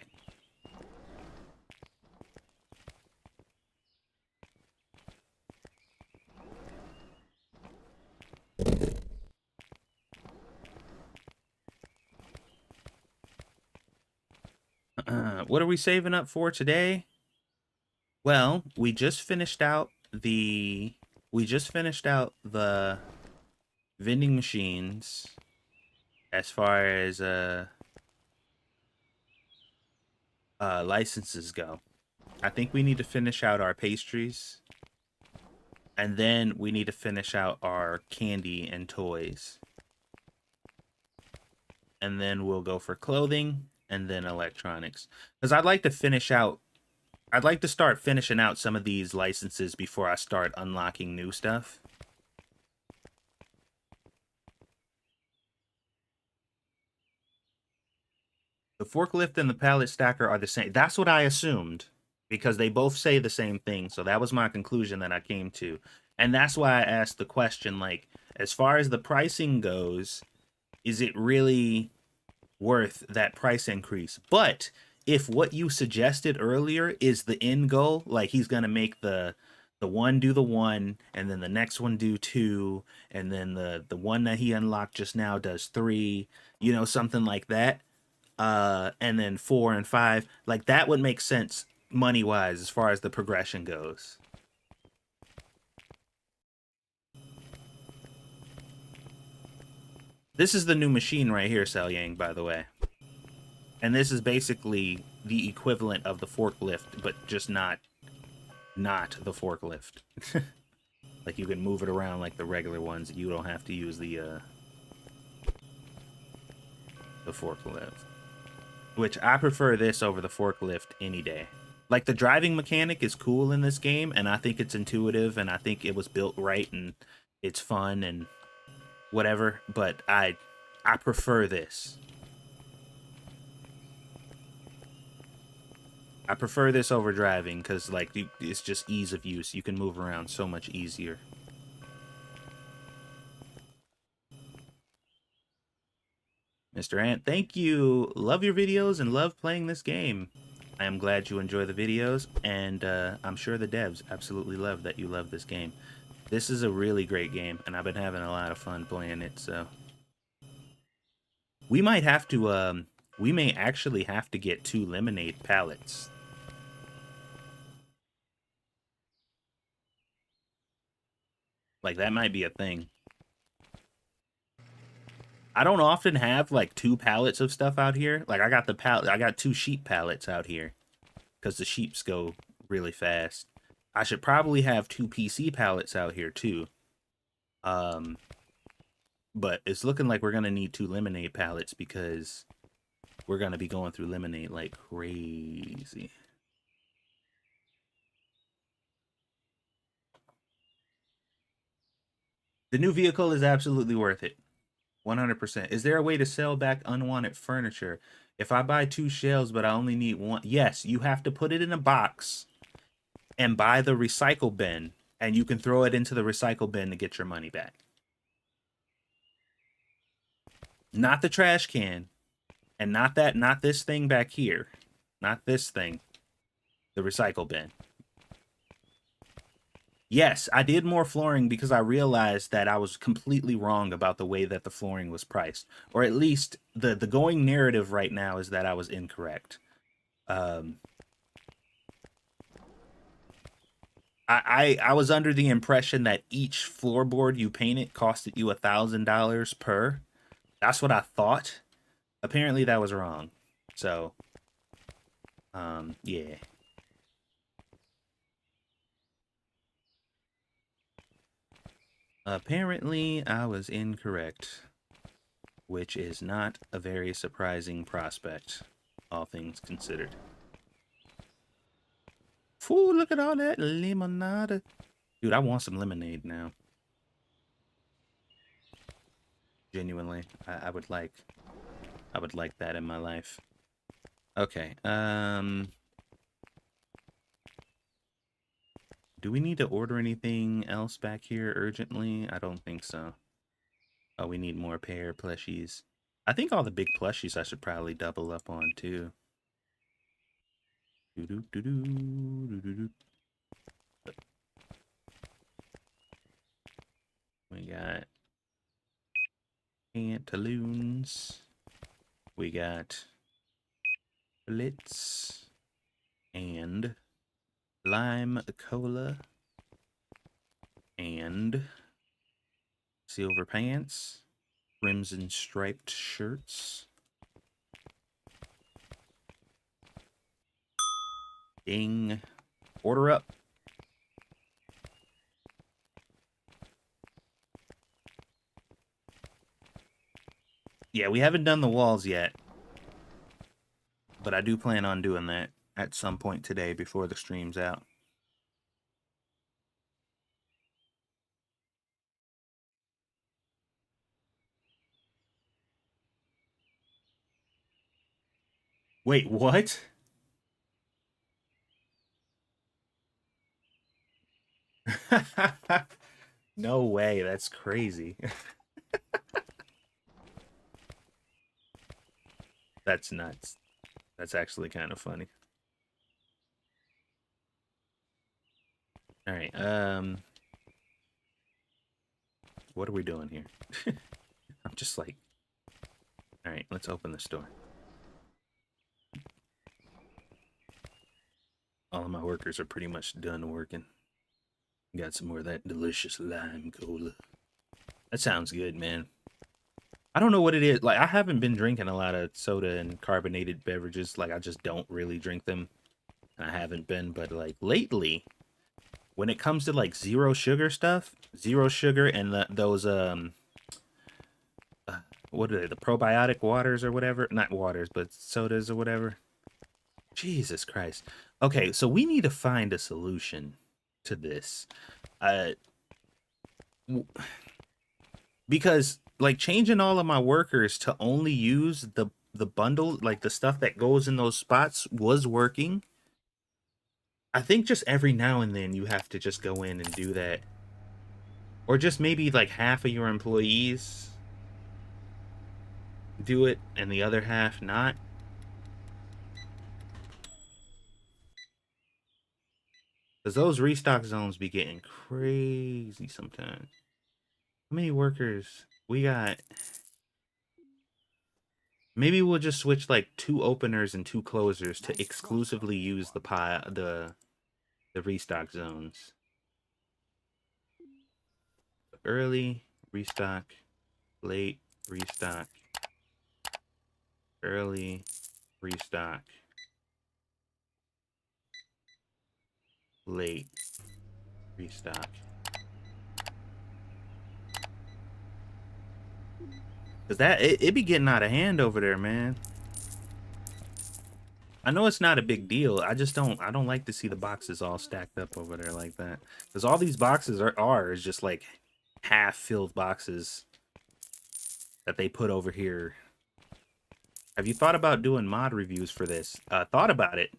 What are we saving up for today? Well, we just finished out the vending machines as far as licenses go. I think we need to finish out our pastries. And then we need to finish out our candy and toys. And then we'll go for clothing and then electronics. Because I'd like to start finishing out some of these licenses before I start unlocking new stuff. The forklift and the pallet stacker are the same. That's what I assumed because they both say the same thing. So that was my conclusion that I came to. And that's why I asked the question, like, as far as the pricing goes, is it really worth that price increase? But if what you suggested earlier is the end goal, like he's going to make the one do the one, and then the next one do two, and then the one that he unlocked just now does three, something like that. and then 4 and 5. Like that would make sense money wise as far as the progression goes. This is the new machine right here, Sal Yang, by the way. And this is basically the equivalent of the forklift, but just not the forklift. Like you can move it around like the regular ones. You don't have to use the forklift. Which I prefer this over the forklift any day. Like the driving mechanic is cool in this game, and I think it's intuitive, and I think it was built right, and it's fun and whatever. But I prefer this. I prefer this over driving because like it's just ease of use. You can move around so much easier. Mr. Ant, thank you. Love your videos and love playing this game. I am glad you enjoy the videos, and I'm sure the devs absolutely love that you love this game. This is a really great game, and I've been having a lot of fun playing it, so... We might have to, we may actually have to get 2 lemonade pallets. Like, that might be a thing. I don't often have, like, 2 pallets of stuff out here. Like, I got 2 sheep pallets out here. Because the sheeps go really fast. I should probably have 2 PC pallets out here, too. But it's looking like we're going to need 2 lemonade pallets because we're going to be going through lemonade like crazy. The new vehicle is absolutely worth it. 100%. Is there a way to sell back unwanted furniture? If I buy 2 shelves, but I only need 1... Yes, you have to put it in a box and buy the recycle bin, and you can throw it into the recycle bin to get your money back. Not the trash can. And not this thing back here. Not this thing. The recycle bin. Yes, I did more flooring because I realized that I was completely wrong about the way that the flooring was priced. Or at least the going narrative right now is that I was incorrect. I was under the impression that each floorboard you painted costed you $1,000 per. That's what I thought. Apparently that was wrong. So, yeah. Apparently I was incorrect, which is not a very surprising prospect, all things considered. Fool, look at all that limonada. Dude, I want some lemonade now. Genuinely, I would like that in my life. Okay, do we need to order anything else back here urgently? I don't think so. Oh, we need more pear plushies. I think all the big plushies I should probably double up on too. We got pantaloons. We got Blitz and lime cola and silver pants, crimson striped shirts. Ding. Order up. Yeah, we haven't done the walls yet. But I do plan on doing that at some point today before the stream's out. Wait, what? No way, that's crazy. That's nuts. That's actually kind of funny. All right, what are we doing here? I'm just like, all right, let's open the store. All of my workers are pretty much done working. Got some more of that delicious lime cola. That sounds good, man. I don't know what it is. Like, I haven't been drinking a lot of soda and carbonated beverages. Like, I just don't really drink them. I haven't been, but like lately, when it comes to like zero sugar stuff, zero sugar and those what are they? The probiotic waters or whatever? Not waters, but sodas or whatever. Jesus Christ. Okay, so we need to find a solution to this. Uh, because like changing all of my workers to only use the bundle, like the stuff that goes in those spots, was working. I think just every now and then you have to just go in and do that. Or just maybe like half of your employees do it and the other half not. Because those restock zones be getting crazy sometimes. How many workers? We got... Maybe we'll just switch like 2 openers and 2 closers to exclusively use the restock zones. Early, restock, late, restock, early, restock, late, restock. Cause it be getting out of hand over there, man. I know it's not a big deal. I don't like to see the boxes all stacked up over there like that. Cause all these boxes are is just like half filled boxes that they put over here. Have you thought about doing mod reviews for this? Thought about it.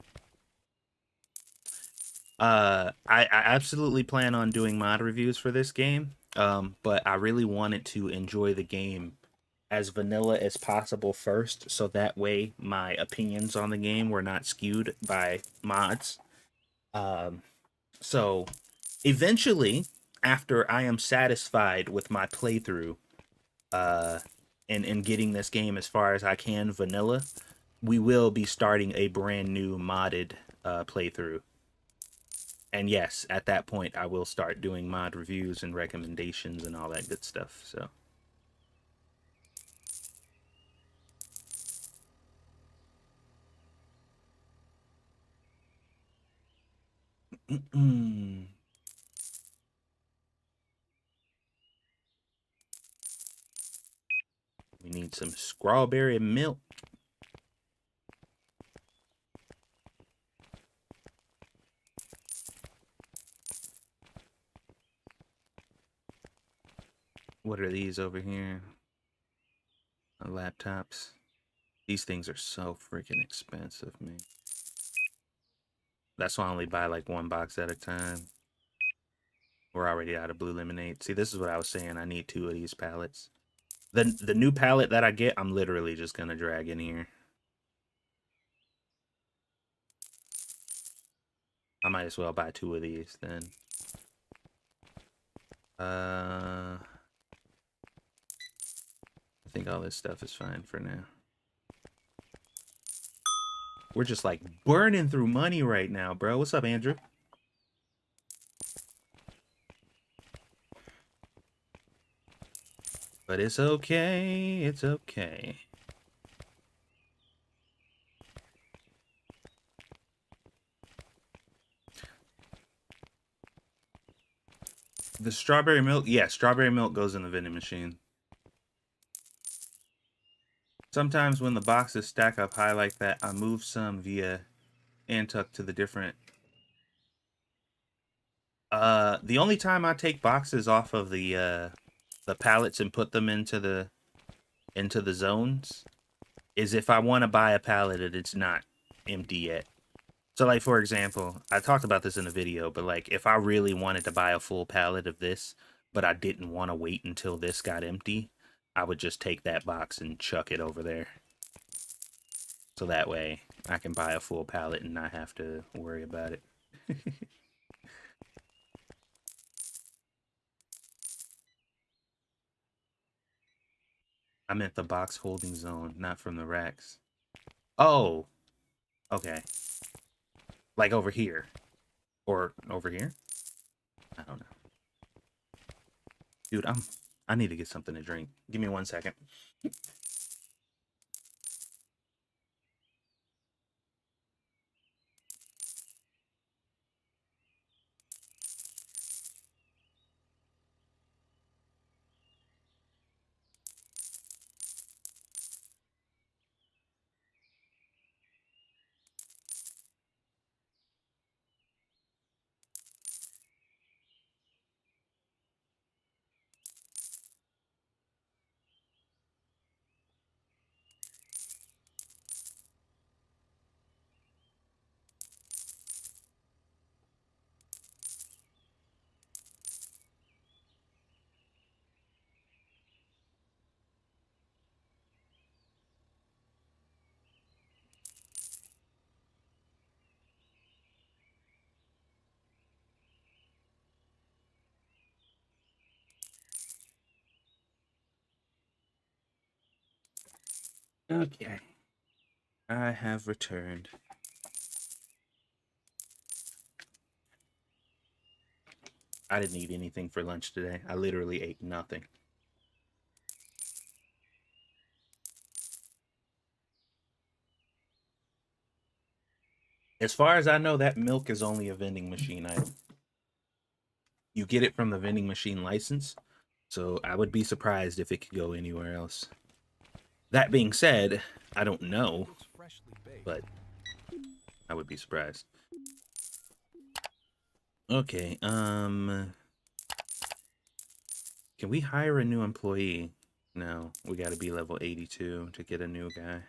I absolutely plan on doing mod reviews for this game. But I really wanted to enjoy the game as vanilla as possible first, so that way my opinions on the game were not skewed by mods. So eventually, after I am satisfied with my playthrough, and getting this game as far as I can vanilla, we will be starting a brand new modded playthrough. And yes, at that point, I will start doing mod reviews and recommendations and all that good stuff. So. We need some strawberry milk. What are these over here? Laptops. These things are so freaking expensive, man. That's why I only buy like 1 box at a time. We're already out of blue lemonade. See, this is what I was saying. I need 2 of these pallets. The new pallet that I get, I'm literally just gonna drag in here. I might as well buy 2 of these then. I think all this stuff is fine for now. We're just like burning through money right now, bro. What's up, Andrew? But it's okay. It's okay. The strawberry milk? Yeah, strawberry milk goes in the vending machine. Sometimes when the boxes stack up high like that, I move some via Antuck to the different... the only time I take boxes off of the pallets and put them into the zones is if I want to buy a pallet and it's not empty yet. So, like, for example, I talked about this in the video, but, like, if I really wanted to buy a full pallet of this, but I didn't want to wait until this got empty, I would just take that box and chuck it over there. So that way, I can buy a full pallet and not have to worry about it. I meant the box holding zone, not from the racks. Oh! Okay. Like over here. Or over here? I don't know. Dude, I need to get something to drink. Give me 1 second. Okay. I have returned. I didn't eat anything for lunch today. I literally ate nothing. As far as I know, that milk is only a vending machine item. You get it from the vending machine license, so I would be surprised if it could go anywhere else. That being said, I don't know, Looks freshly baked. but I would be surprised. Okay, can we hire a new employee? No, we gotta be level 82 to get a new guy.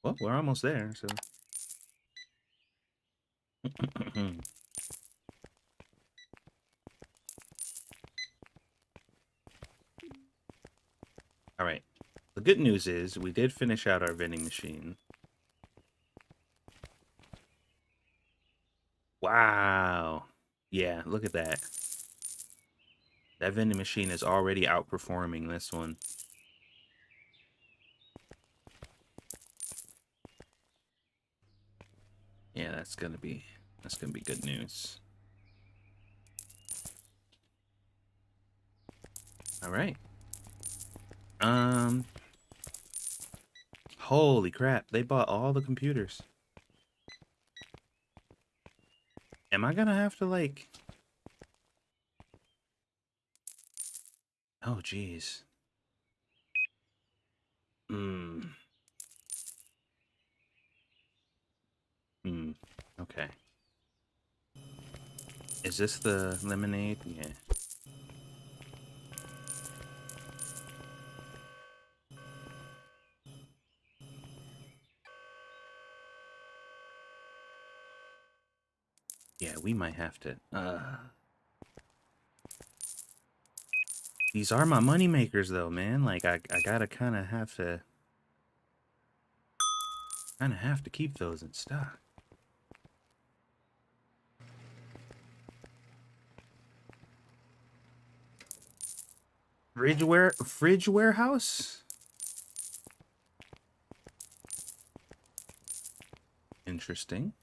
Well, we're almost there, so. All right. The good news is we did finish out our vending machine. Wow. Yeah, look at that. That vending machine is already outperforming this one. Yeah, that's gonna be good news. All right. Holy crap, they bought all the computers. Am I gonna have to like... Oh, geez. Hmm. Okay. Is this the lemonade? Yeah. Yeah, we might have to. These are my money makers, though, man. Like, I gotta kind of have to keep those in stock. Fridge warehouse? Interesting.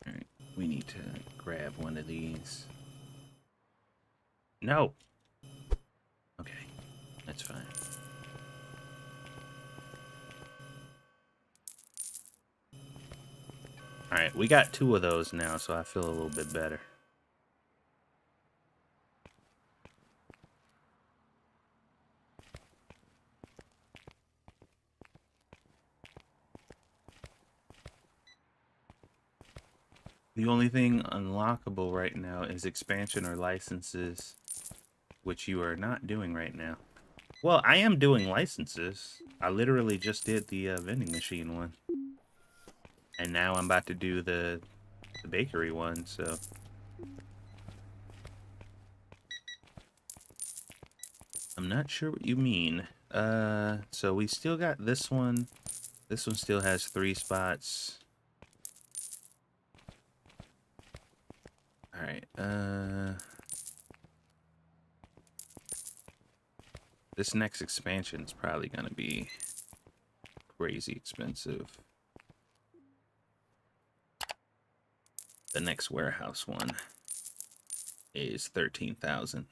All right, we need to grab one of these. No. Okay, that's fine. All right, we got 2 of those now, so I feel a little bit better. The only thing unlockable right now is expansion or licenses, which you are not doing right now. Well, I am doing licenses. I literally just did the vending machine one. And now I'm about to do the bakery one, so... I'm not sure what you mean. So we still got this one. This one still has 3 spots. This next expansion is probably gonna be crazy expensive. The next warehouse one is 13,000.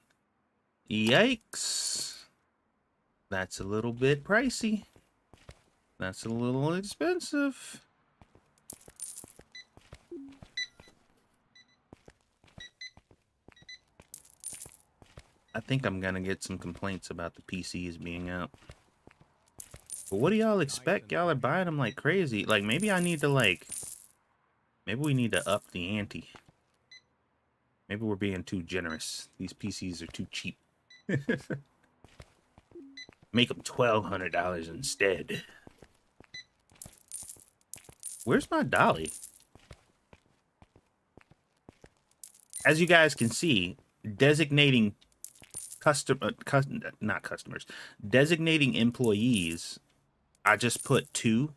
Yikes! That's a little bit pricey. That's a little expensive. I think I'm gonna get some complaints about the PCs being out. But what do y'all expect? Y'all are buying them like crazy. Like, maybe I need to, like... Maybe we need to up the ante. Maybe we're being too generous. These PCs are too cheap. Make them $1,200 instead. Where's my dolly? As you guys can see, designating designating employees, I just put 2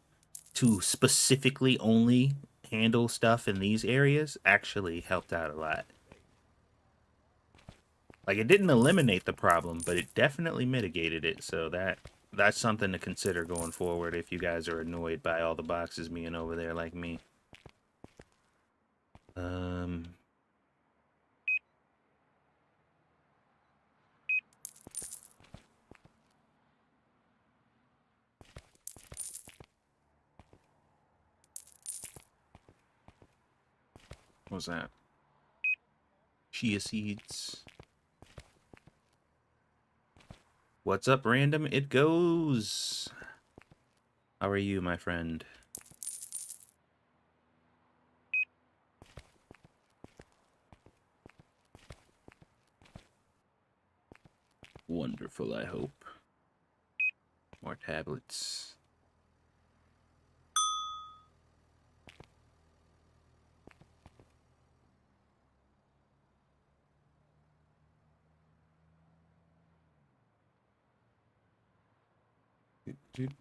to specifically only handle stuff in these areas actually helped out a lot. Like, it didn't eliminate the problem, but it definitely mitigated it, so that's something to consider going forward if you guys are annoyed by all the boxes being over there like me. What's that? Chia seeds. What's up, random? It goes. How are you, my friend? Wonderful, I hope. More tablets.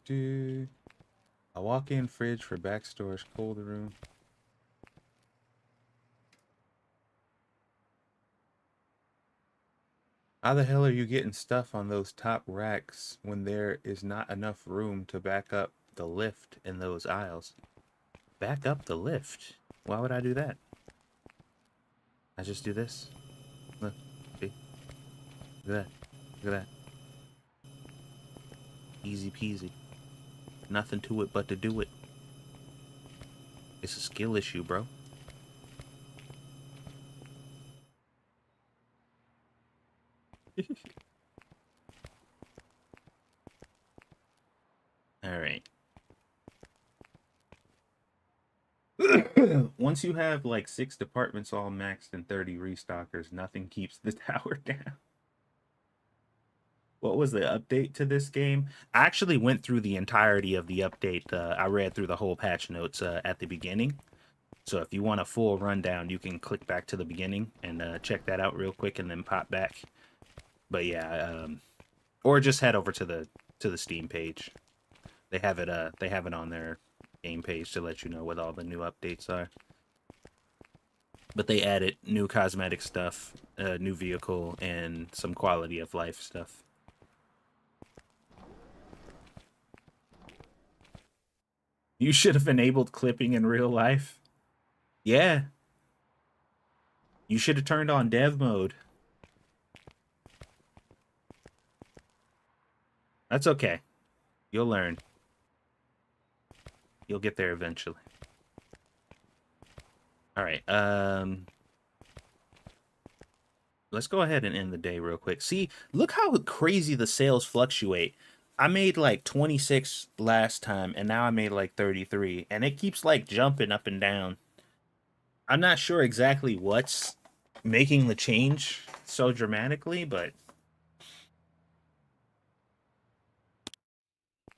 A walk-in fridge for back storage, cold room. How the hell are you getting stuff on those top racks when there is not enough room to back up the lift in those aisles? Back up the lift? Why would I do that? I just do this. Look, see? Look at that. Look at that. Easy peasy. Nothing to it but to do it. It's a skill issue, bro. All right. Once you have like 6 departments all maxed and 30 restockers, nothing keeps the tower down. What was the update to this game? I actually went through the entirety of the update. I read through the whole patch notes at the beginning. So if you want a full rundown, you can click back to the beginning and check that out real quick and then pop back. But yeah, or just head over to the Steam page. They have it on their game page to let you know what all the new updates are. But they added new cosmetic stuff, new vehicle, and some quality of life stuff. You should have enabled clipping in real life. Yeah. You should have turned on dev mode. That's okay. You'll learn. You'll get there eventually. All right. Let's go ahead and end the day real quick. See, look how crazy the sales fluctuate. I made like 26 last time, and now I made like 33, and it keeps like jumping up and down. I'm not sure exactly what's making the change so dramatically, but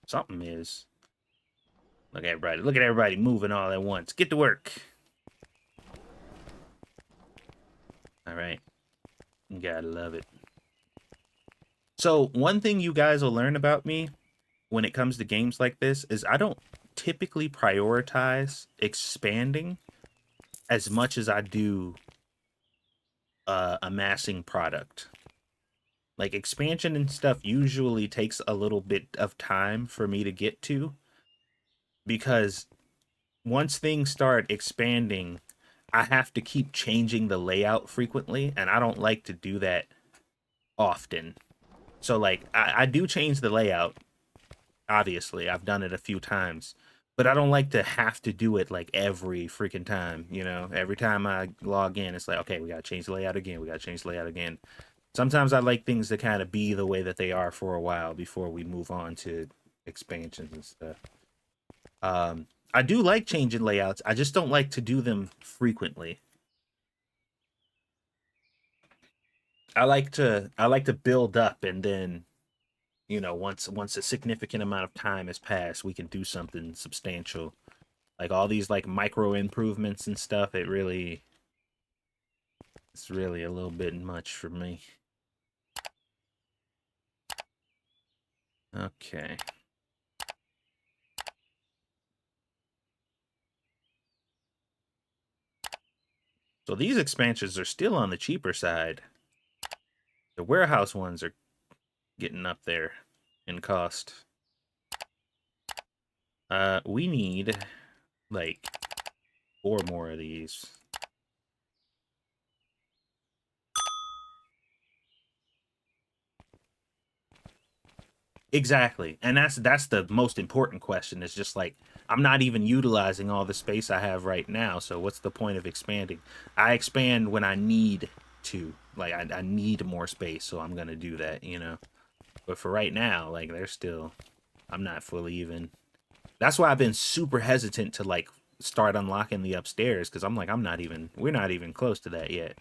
something is. Look at everybody moving all at once. Get to work. All right. You gotta love it. So one thing you guys will learn about me when it comes to games like this is I don't typically prioritize expanding as much as I do amassing product. Like expansion and stuff usually takes a little bit of time for me to get to, because once things start expanding, I have to keep changing the layout frequently, and I don't like to do that often. So like I do change the layout. Obviously, I've done it a few times, but I don't like to have to do it like every freaking time, you know? Every time I log in, it's like, okay, we gotta change the layout again, we gotta change the layout again. Sometimes I like things to kind of be the way that they are for a while before we move on to expansions and stuff. I do like changing layouts. I just don't like to do them frequently. I like to build up, and then, you know, once a significant amount of time has passed, we can do something substantial. Like all these like micro improvements and stuff, it's really a little bit much for me. Okay. So these expansions are still on the cheaper side. The warehouse ones are getting up there in cost. We need like 4 more of these. Exactly. And that's the most important question. It's just like I'm not even utilizing all the space I have right now, so what's the point of expanding? I expand when I need to. Like I need more space, so I'm gonna do that, you know. But for right now, like I'm not fully even. That's why I've been super hesitant to like start unlocking the upstairs, because I'm like, we're not even close to that yet.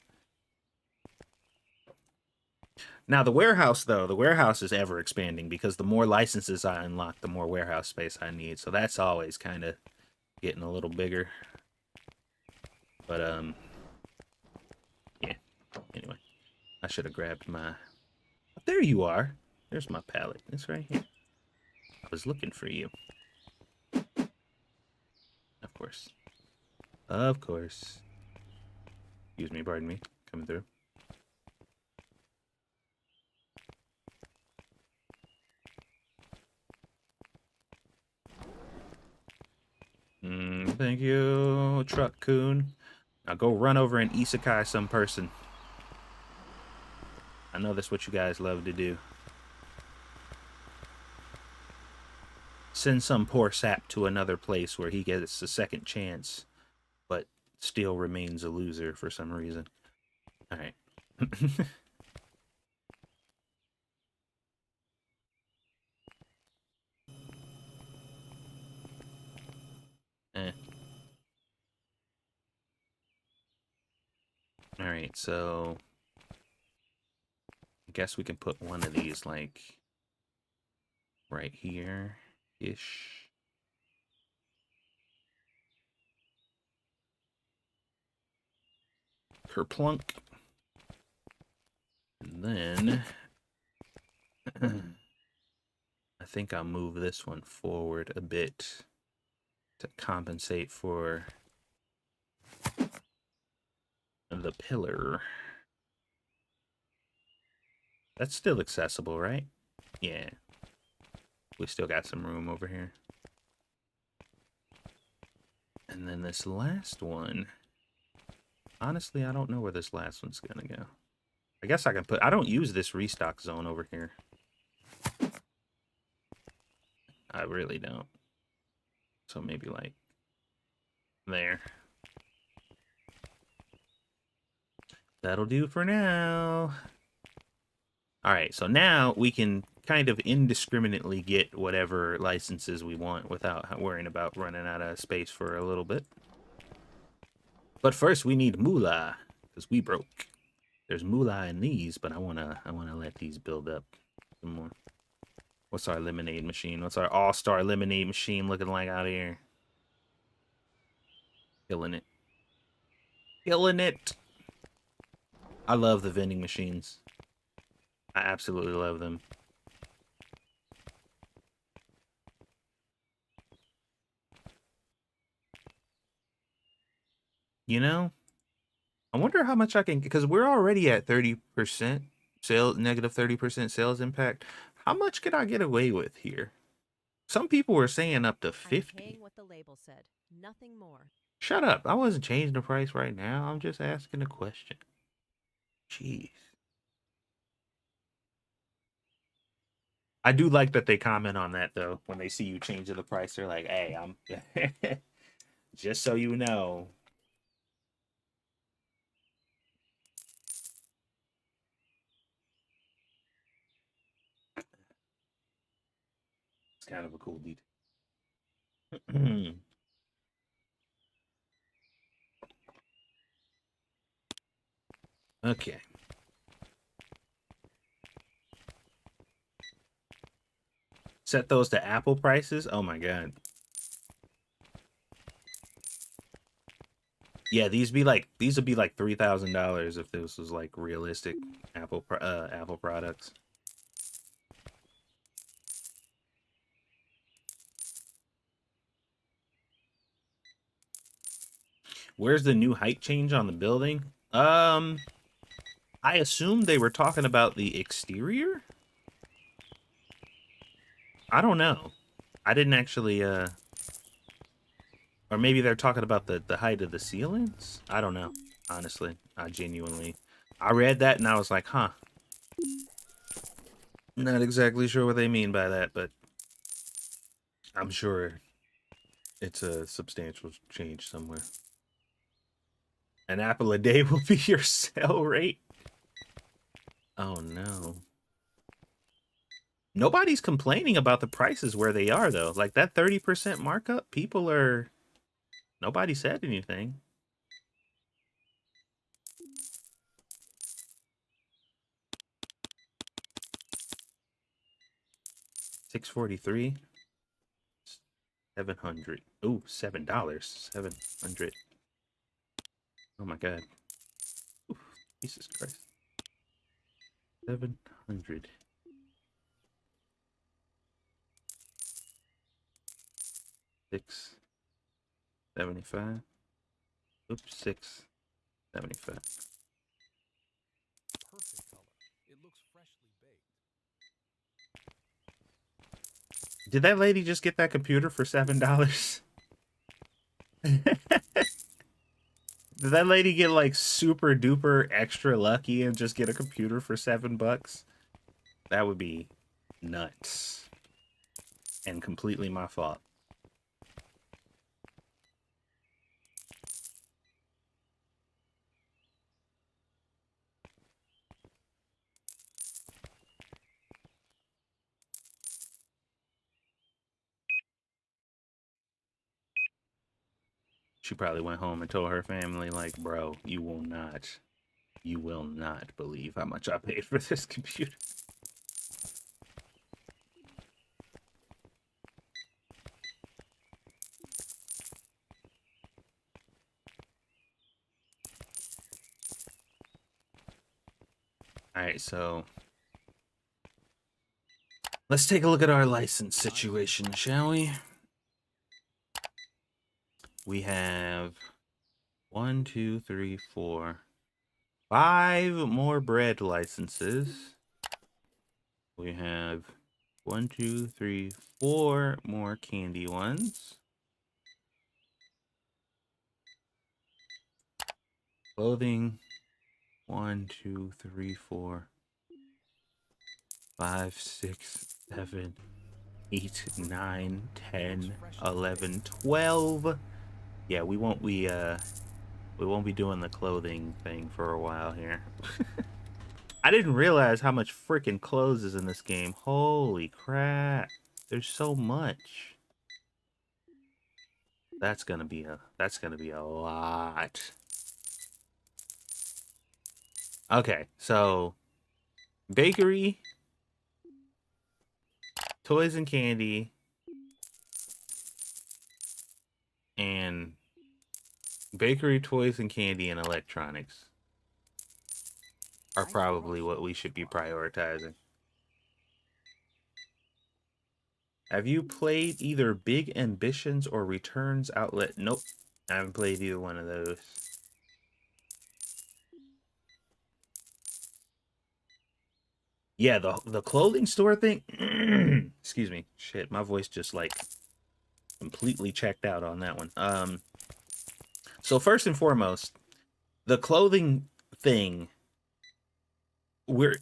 Now the warehouse, though, the warehouse is ever expanding, because the more licenses I unlock, the more warehouse space I need. So that's always kind of getting a little bigger. But yeah. Anyway, I should have grabbed my. Oh, there you are. There's my pallet. It's right here. I was looking for you. Of course. Of course. Excuse me, pardon me. Coming through. Thank you, Truck Coon. Now go run over and isekai some person. I know that's what you guys love to do. Send some poor sap to another place where he gets a second chance, but still remains a loser for some reason. Alright. eh. Alright, so I guess we can put one of these, like, right here-ish. Kerplunk. And then I think I'll move this one forward a bit to compensate for the pillar. That's still accessible, right? Yeah. We still got some room over here. And then this last one. Honestly, I don't know where this last one's gonna go. I guess I can put... I don't use this restock zone over here. I really don't. So maybe like there. That'll do for now. Alright, so now we can kind of indiscriminately get whatever licenses we want without worrying about running out of space for a little bit. But first we need moolah, because we broke. There's moolah in these, but I wanna let these build up some more. What's our lemonade machine? What's our all-star lemonade machine looking like out here? Killing it. Killing it! I love the vending machines. I absolutely love them. You know, I wonder how much I can, because we're already at 30% sales, negative 30% sales impact. How much can I get away with here? Some people were saying up to I'm 50. paying what the label said, nothing more. Shut up. I wasn't changing the price right now. I'm just asking a question. Jeez. I do like that they comment on that though. When they see you changing the price, they're like, "Hey, I'm just so you know." It's kind of a cool detail. Okay. Set those to Apple prices. Oh my god. Yeah, these would be like $3,000 if this was like realistic Apple products. Where's the new height change on the building? I assumed they were talking about the exterior. I don't know. I didn't actually or maybe they're talking about the height of the ceilings? I don't know. Honestly, I read that and I was like, "Huh. Not exactly sure what they mean by that, but I'm sure it's a substantial change somewhere." An apple a day will be your sell rate? Oh no. Nobody's complaining about the prices where they are though. Like that 30% markup, nobody said anything. $643, 700. Ooh, $7. 700. Oh my god. Ooh, Jesus Christ. 700. 675. Oops, 675. Perfect color. It looks freshly baked. Did that lady just get that computer for $7? Did that lady get like super duper extra lucky and just get a computer for $7? That would be nuts and completely my fault. She probably went home and told her family, like, "Bro, you will not believe how much I paid for this computer." All right, so let's take a look at our license situation, shall we? We have 1, 2, 3, 4, 5 more bread licenses. We have 1, 2, 3, 4 more candy ones. Clothing. 1, 2, 3, 4, 5, 6, 7, 8, 9, 10, 11, 12. Yeah, we won't be doing the clothing thing for a while here. I didn't realize how much freaking clothes is in this game. Holy crap. There's so much. That's gonna be a lot. Okay, so bakery, toys and candy, and bakery, toys and candy, and electronics are probably what we should be prioritizing. Have you played either Big Ambitions or Returns Outlet? Nope. I haven't played either one of those. Yeah, the clothing store thing. Excuse me. Shit, my voice just like completely checked out on that one. So first and foremost, the clothing thing, we're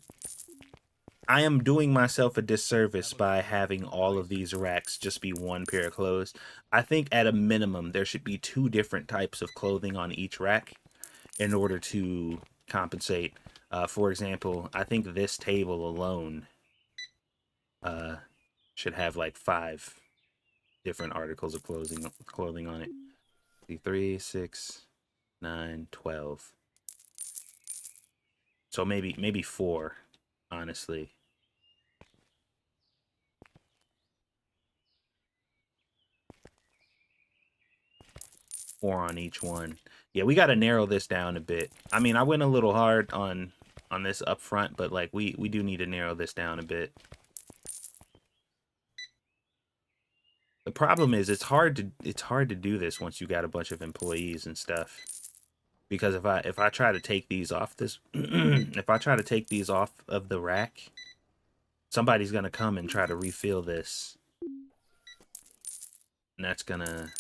I am doing myself a disservice by having all of these racks just be one pair of clothes. I think at a minimum there should be two different types of clothing on each rack in order to compensate. For example, I think this table alone uh, should have like 5 different articles of clothing on it. 3, 6, 9, 12. So maybe 4, honestly. 4 on each one. Yeah, we got to narrow this down a bit. I mean, I went a little hard on this up front, but like we do need to narrow this down a bit. The problem is it's hard to do this once you got a bunch of employees and stuff. Because if I try to take these off this if I try to take these off of the rack, somebody's gonna come and try to refill this. And it's gonna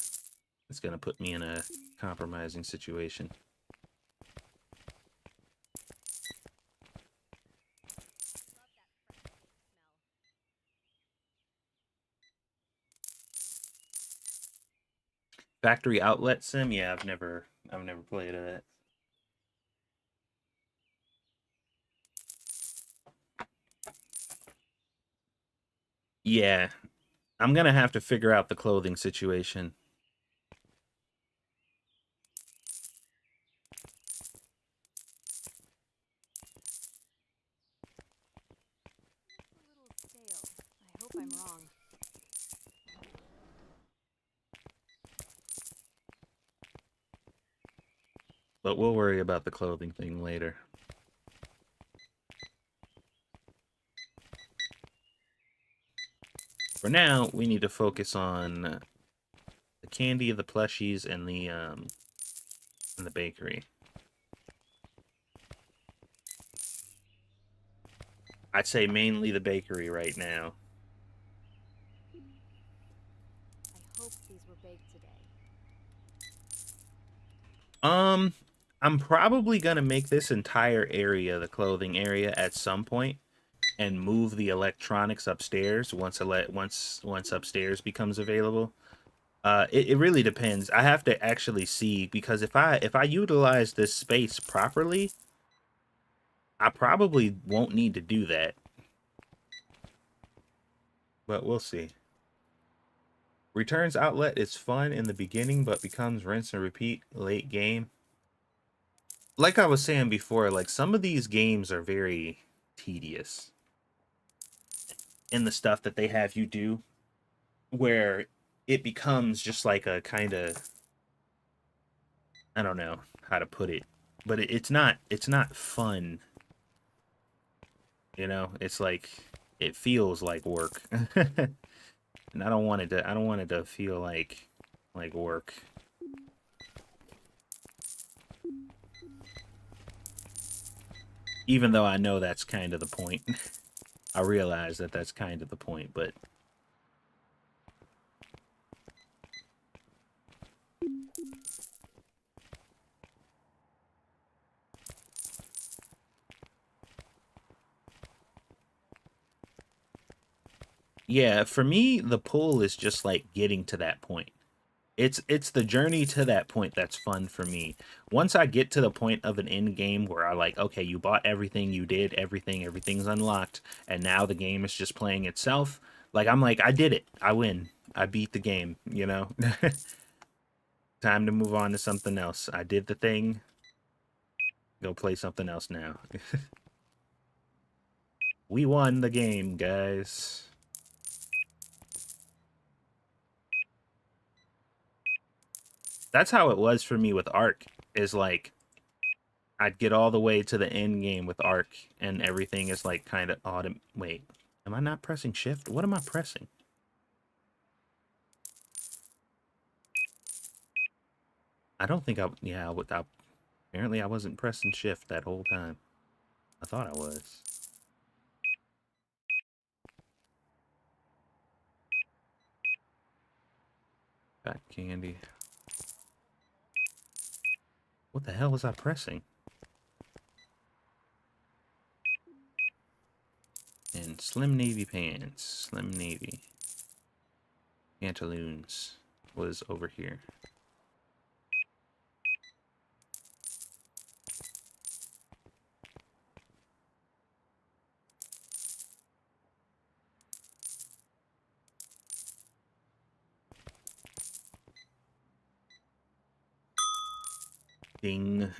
put me in a compromising situation. Factory outlet sim? Yeah, I've never played that. Yeah, I'm gonna have to figure out the clothing situation. Looks a little stale. I hope I'm wrong. But we'll worry about the clothing thing later. For now, we need to focus on the candy, the plushies, and the bakery. I'd say mainly the bakery right now. I hope these were baked today. Um, I'm probably gonna make this entire area the clothing area at some point, and move the electronics upstairs once upstairs becomes available. It really depends. I have to actually see because if I utilize this space properly, I probably won't need to do that. But we'll see. Returns outlet is fun in the beginning, but becomes rinse and repeat late game. Like I was saying before, like some of these games are very tedious in the stuff that they have you do, where it becomes just like a kind of, I don't know how to put it, but it's not fun. It's like it feels like work. And I don't want it to feel like work. Even though I know that's kind of the point. I realize that that's kind of the point, but yeah, for me the pull is just like getting to that point. It's the journey to that point that's fun for me. Once I get to the point of an end game where I like, okay, you bought everything, you did everything, everything's unlocked, and now the game is just playing itself. Like I'm like, I did it. I win. I beat the game. Time to move on to something else. I did the thing. Go play something else now. We won the game, guys. That's how it was for me with Ark. Is like I'd get all the way to the end game with Ark, and everything is like kind of autumn. Wait, am I not pressing shift? What am I pressing? I don't think I. Yeah, apparently I wasn't pressing shift that whole time. I thought I was. Got candy. What the hell was I pressing? And Slim Navy pants. Slim Navy. Pantaloons was over here. Ding.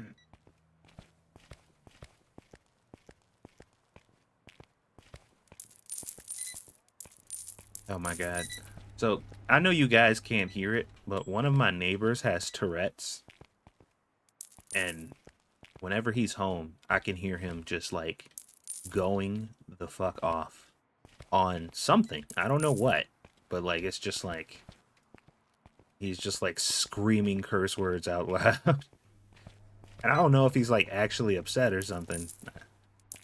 Oh my god. So, I know you guys can't hear it, but one of my neighbors has Tourette's. And whenever he's home, I can hear him just like going the fuck off on something. I don't know what, but like it's just like he's just like screaming curse words out loud. And I don't know if he's like actually upset or something,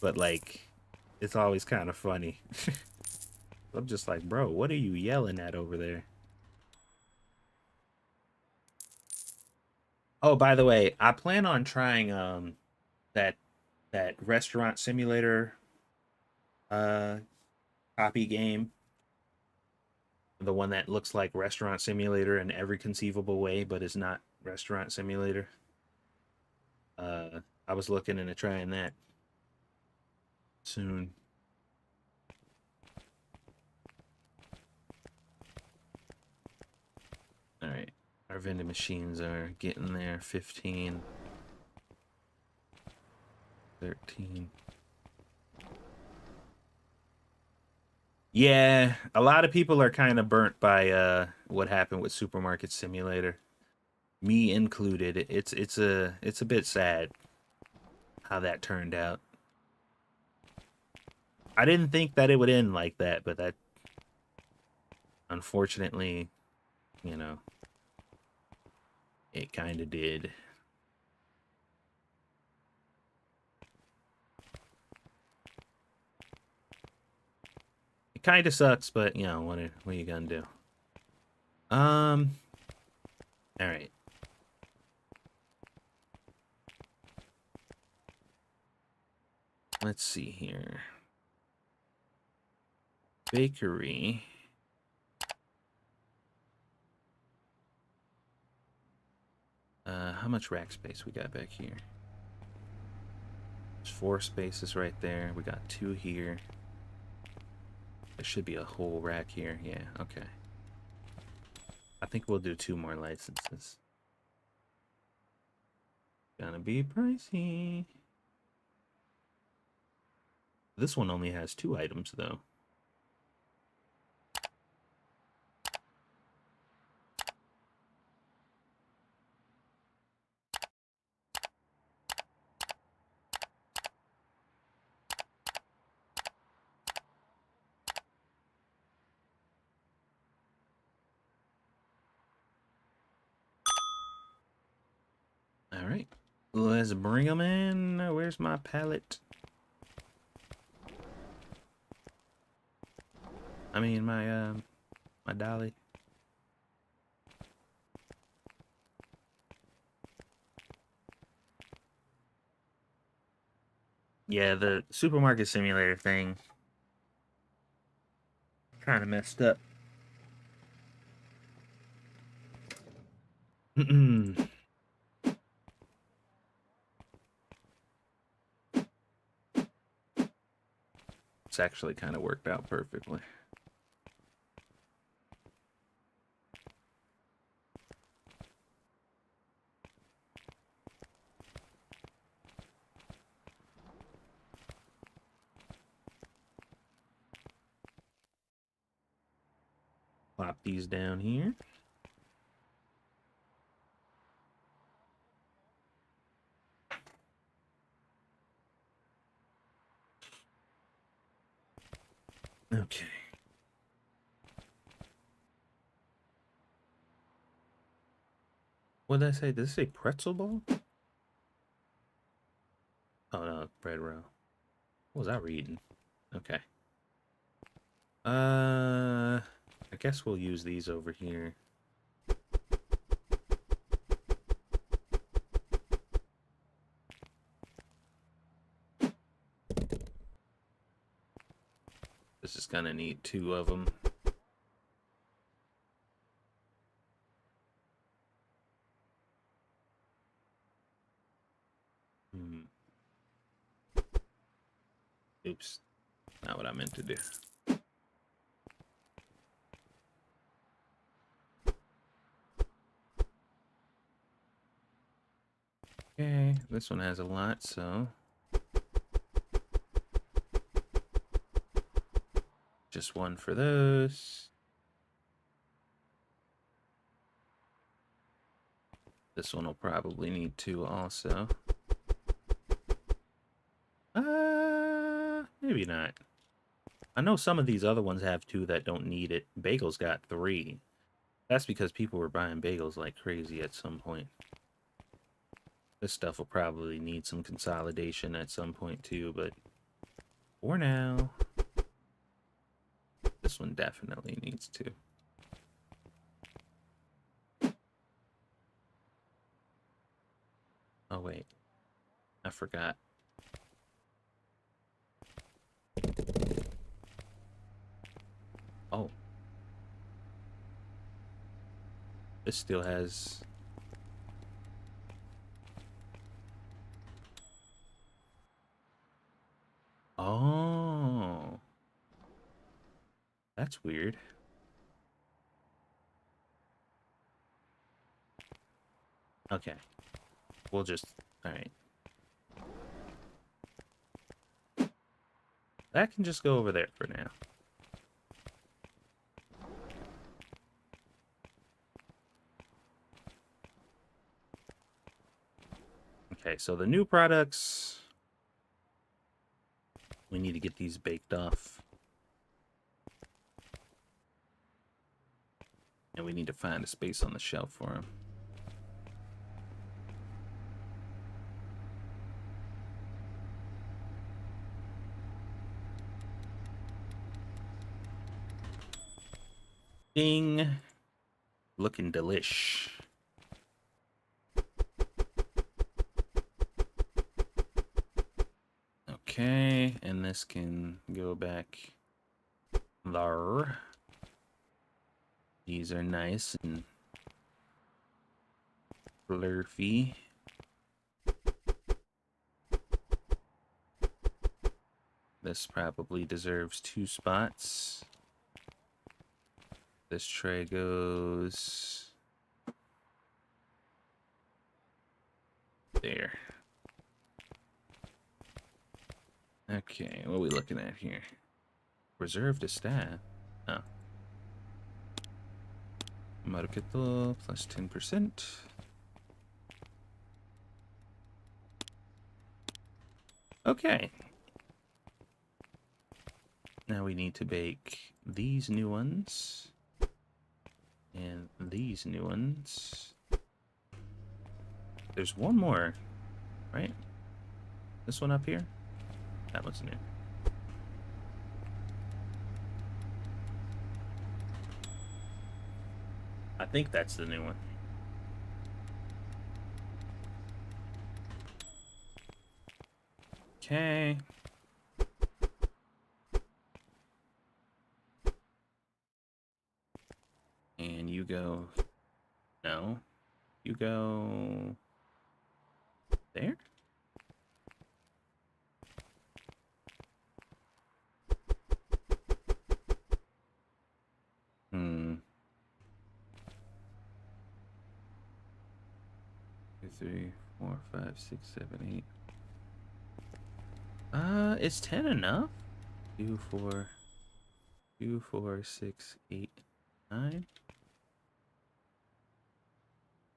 but like it's always kind of funny. I'm just like, bro, what are you yelling at over there? Oh, by the way, I plan on trying that restaurant simulator uh copy game. The one that looks like Restaurant Simulator in every conceivable way, but is not Restaurant Simulator. I was looking into trying that soon. All right, our vending machines are getting there. 15, 13. Yeah, a lot of people are kind of burnt by what happened with Supermarket Simulator, me included. It's a bit sad how that turned out. I didn't think that it would end like that, but that unfortunately, you know, it kind of did. It kind of sucks, but you know, what are you gonna do? All right. Let's see here. Bakery. How much rack space we got back here? There's 4 spaces right there. We got 2 here. There should be a whole rack here. Yeah, okay. I think we'll do 2 more licenses. Gonna be pricey. This one only has 2 items, though. All right, let's bring them in. Where's my pallet? I mean, my dolly. Yeah, the supermarket simulator thing kind of messed up. It's actually kind of worked out perfectly. Plop these down here. Okay. What did I say? Did it say pretzel ball? Oh no, bread roll. What was I reading? Okay. I guess we'll use these over here. This is gonna need 2 of them. Oops, not what I meant to do. Okay, this one has a lot, so just 1 for those. This one will probably need 2 also. Maybe not. I know some of these other ones have 2 that don't need it. Bagels got 3. That's because people were buying bagels like crazy at some point. This stuff will probably need some consolidation at some point too, but for now, this one definitely needs 2. Oh wait, I forgot. Oh. This still has... Oh. That's weird. Okay. We'll just... Alright. That can just go over there for now. Okay, so the new products... We need to get these baked off. And we need to find a space on the shelf for them. Ding. Looking delish. Okay, and this can go back there. These are nice and fluffy. This probably deserves 2 spots. This tray goes there. Okay, what are we looking at here? Reserve to staff. Oh. Marketo plus 10%. Okay. Now we need to bake these new ones. And these new ones. There's one more, right? This one up here? That one's new. I think that's the new one. Okay. And you go... No. You go... There? Hmm. 2, 3, 4, 5, 6, 7, 8. Is 10 enough? 2, 4, 2, 4, 6, 8, 9.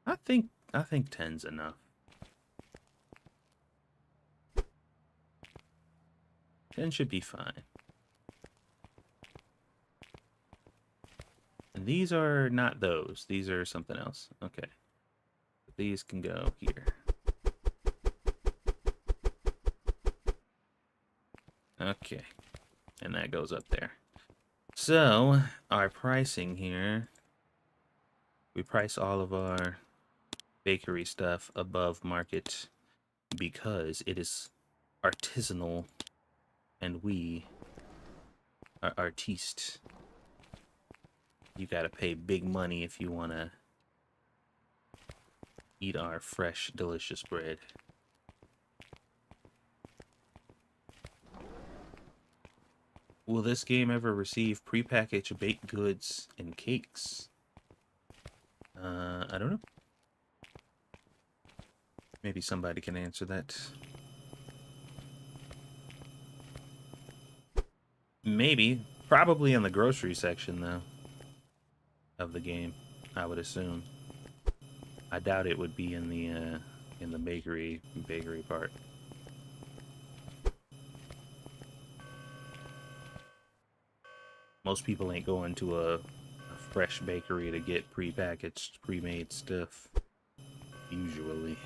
I think 10's enough. 10 should be fine. And these are not those. These are something else. Okay. These can go here. Okay. And that goes up there. So, our pricing here. We price all of our bakery stuff above market because it is artisanal and we artiste. You gotta pay big money if you wanna eat our fresh, delicious bread. Will this game ever receive prepackaged baked goods and cakes? I don't know. Maybe somebody can answer that. Maybe. Probably in the grocery section, though, of the game, I would assume. I doubt it would be in the bakery part. Most people ain't going to a fresh bakery to get prepackaged, pre-made stuff. Usually.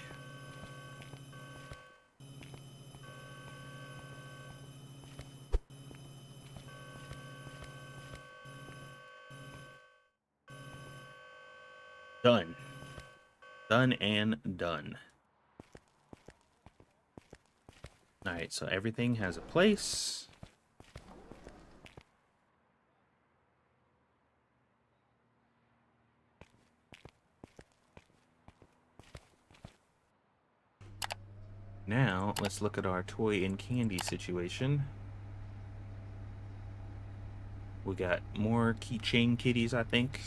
Done. Done and done. Alright, so everything has a place. Now, let's look at our toy and candy situation. We got more keychain kitties, I think.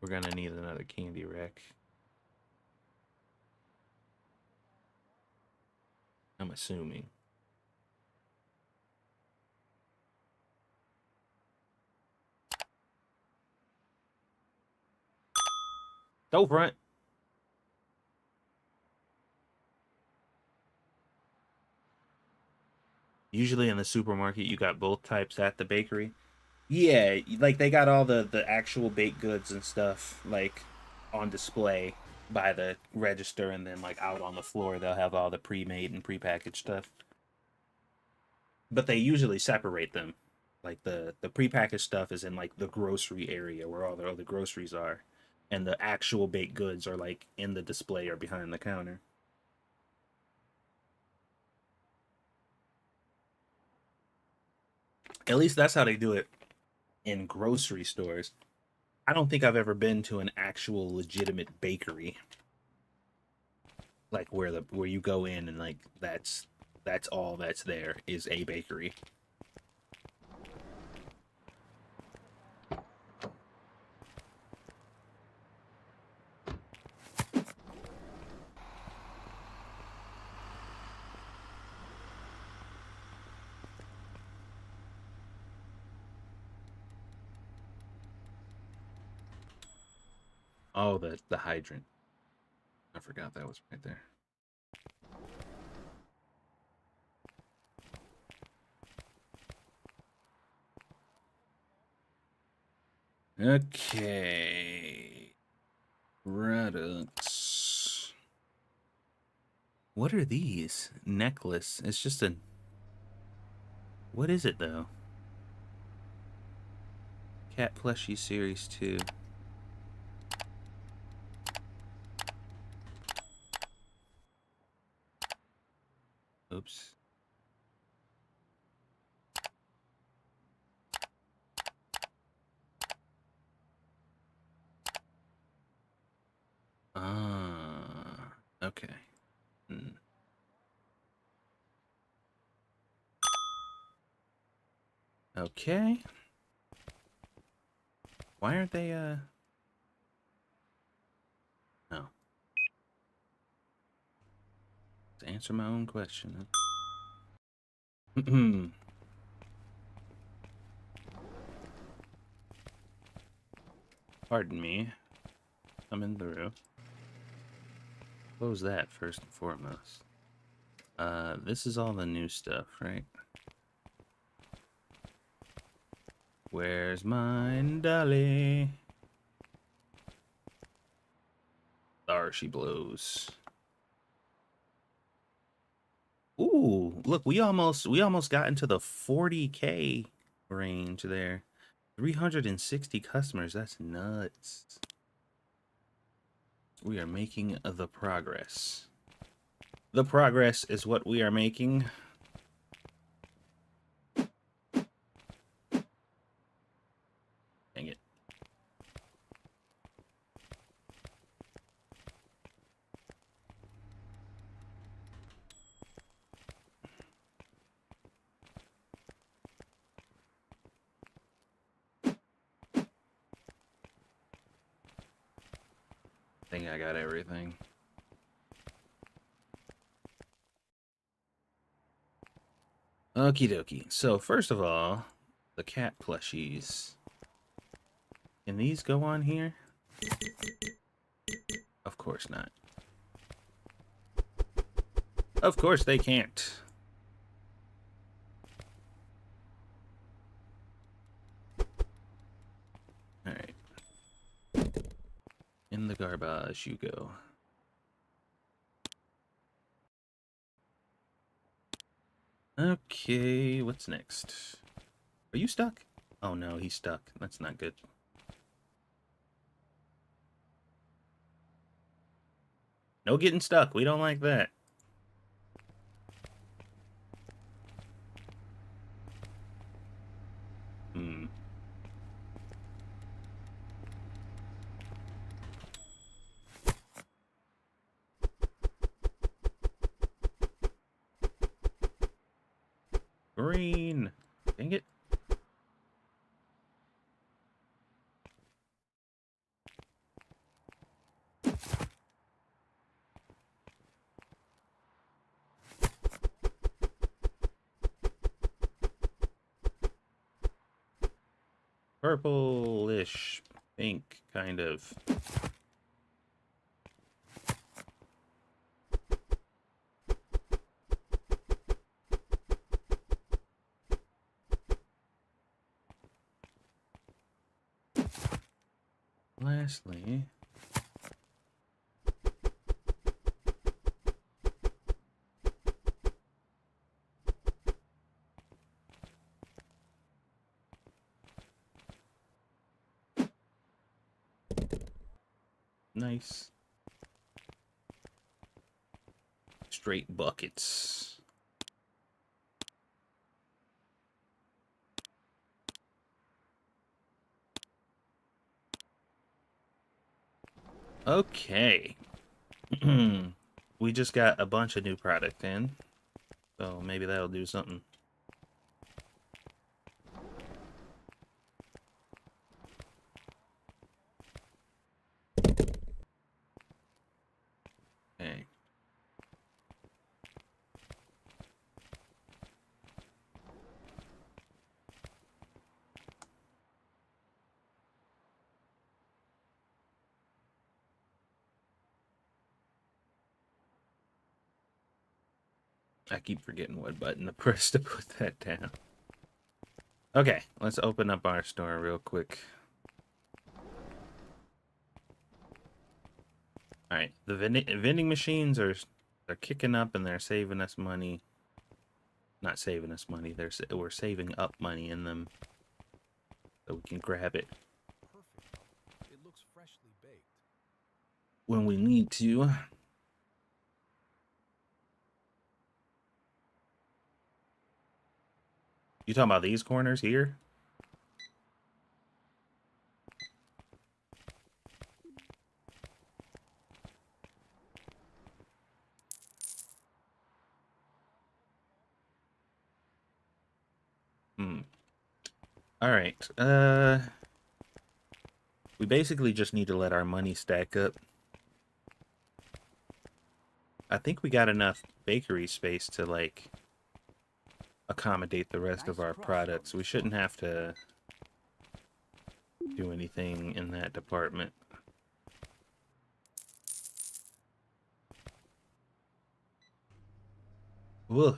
We're gonna need another candy rack. I'm assuming. Go front. Usually in the supermarket, you got both types at the bakery. Yeah, like they got all the actual baked goods and stuff like on display by the register, and then like out on the floor they'll have all the pre-made and pre-packaged stuff. But they usually separate them. Like the pre-packaged stuff is in like the grocery area where all the other groceries are, and the actual baked goods are like in the display or behind the counter. At least that's how they do it in grocery stores. I don't think I've ever been to an actual legitimate bakery, like where you go in and like that's all that's there is a bakery. Oh, the hydrant. I forgot that was right there. Okay. Products. What are these? Necklace. It's just a... What is it, though? Cat Plushie Series 2. Oops. Ah, okay. Hmm. Okay. Why aren't they, No. To answer my own question. Pardon me. Coming through. Close that first and foremost. This is all the new stuff, right? Where's mine, Dolly? There she blows. Ooh, look, we almost got into the 40K range there. 360 customers, that's nuts. We are making the progress. The progress is what we are making. Dang it. I think I got everything. Okie dokie. So first of all, the cat plushies. Can these go on here? Of course not. Of course they can't. Alright. In the garbage you go. Okay, what's next? Are you stuck? Oh no, he's stuck. That's not good. No getting stuck. We don't like that. Hmm. Green. Dang it. Purple-ish. Pink, kind of. Lastly, nice. Straight buckets. Okay. We just got a bunch of new product in. So maybe that'll do something. Okay. I keep forgetting what button to press to put that down. Okay, let's open up our store real quick. All right, the vending machines are kicking up and they're saving us money. Not saving us money. We're saving up money in them, so we can grab it Perfect. It looks freshly baked. when we need to. You talking about these corners here? Hmm. All right. We basically just need to let our money stack up. I think we got enough bakery space to like accommodate the rest of Nice our crust on products. We this shouldn't one. have to do anything in that department. Whoa.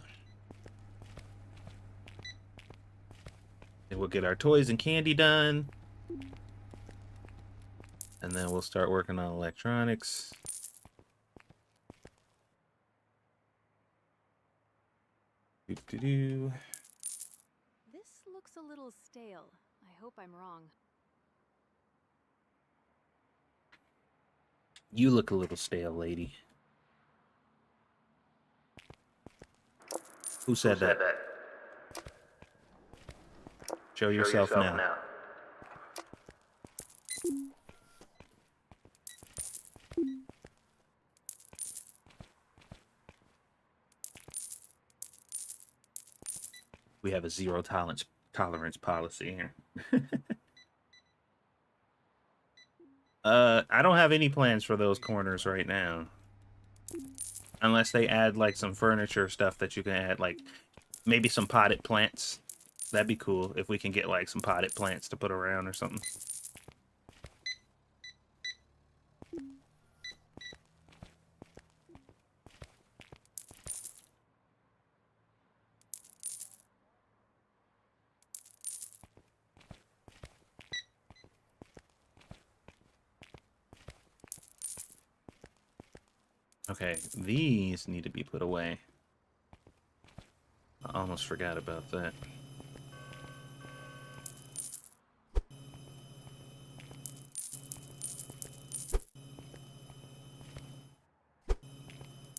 And we'll get our toys and candy done. And then we'll start working on electronics. Doo-doo-doo. This looks a little stale. I hope I'm wrong. You look a little stale, lady. Who said that? Show yourself now. We have a zero tolerance policy here. I don't have any plans for those corners right now. Unless they add like some furniture stuff that you can add, like maybe some potted plants. That'd be cool if we can get like some potted plants to put around or something. Okay, these need to be put away. I almost forgot about that.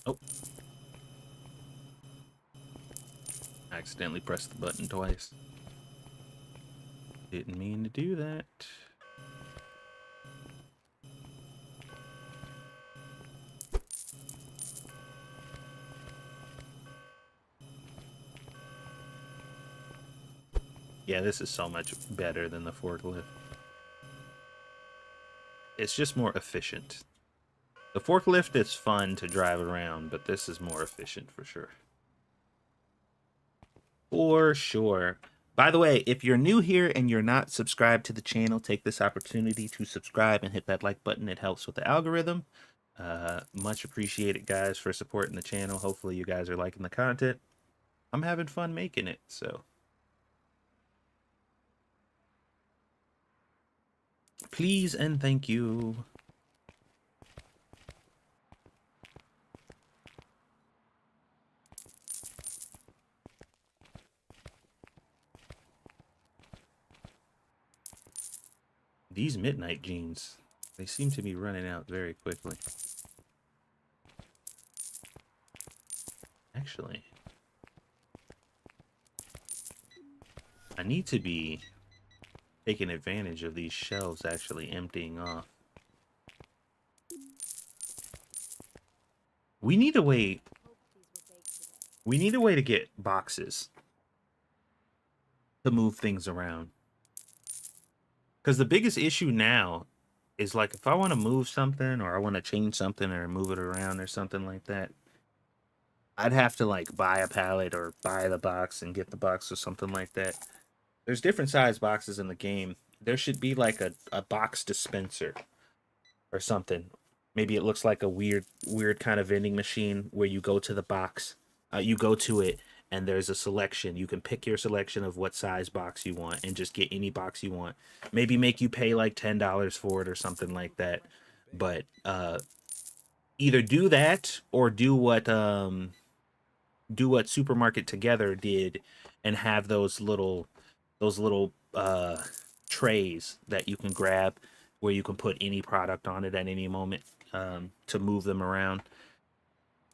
Oh. I accidentally pressed the button twice. Didn't mean to do that. Yeah, this is so much better than the forklift. It's just more efficient. The forklift is fun to drive around, but this is more efficient for sure. For sure. By the way, if you're new here and you're not subscribed to the channel, take this opportunity to subscribe and hit that like button. It helps with the algorithm. Much appreciated, guys, for supporting the channel. Hopefully you guys are liking the content. I'm having fun making it, so. Please and thank you. These midnight jeans, they seem to be running out very quickly. Actually, I need to be taking advantage of these shelves actually emptying off. We need a way. We need a way to get boxes to move things around. Because the biggest issue now is like if I want to move something or I want to change something or move it around or something like that, I'd have to like buy a pallet or buy the box and get the box or something like that. There's different size boxes in the game. There should be like a box dispenser or something. Maybe it looks like a weird kind of vending machine where you go to the box, you go to it, and there's a selection. You can pick your selection of what size box you want and just get any box you want. Maybe make you pay like $10 for it or something like that. But either do that or do what Supermarket Together did and have those little trays that you can grab where you can put any product on it at any moment to move them around.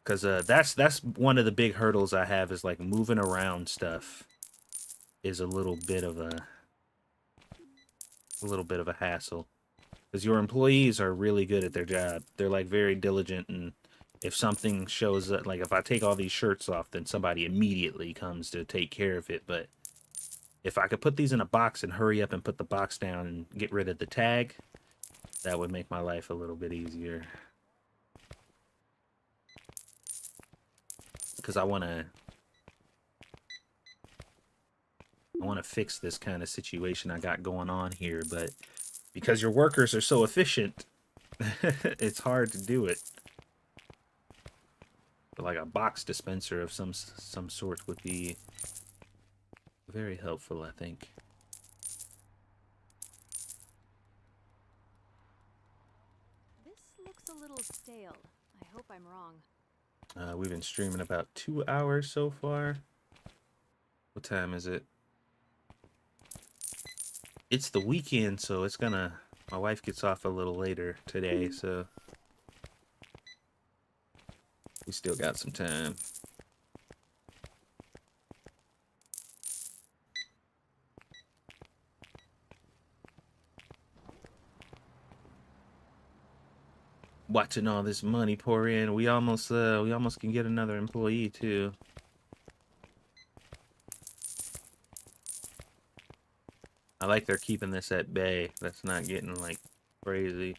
Because that's one of the big hurdles I have is like moving around stuff is a little bit of a hassle. Because your employees are really good at their job. They're like very diligent, and if something shows up, like if I take all these shirts off, then somebody immediately comes to take care of it. But if I could put these in a box and hurry up and put the box down and get rid of the tag, that would make my life a little bit easier. Because I want to fix this kind of situation I got going on here, but because your workers are so efficient, it's hard to do it. But like a box dispenser of some sort would be very helpful, I think. This looks a little stale. I hope I'm wrong. We've been streaming about 2 hours so far. What time is it? It's the weekend, so it's gonna... My wife gets off a little later today, so We still got some time. Watching all this money pour in, we almost can get another employee too. I like they're keeping this at bay. That's not getting like crazy.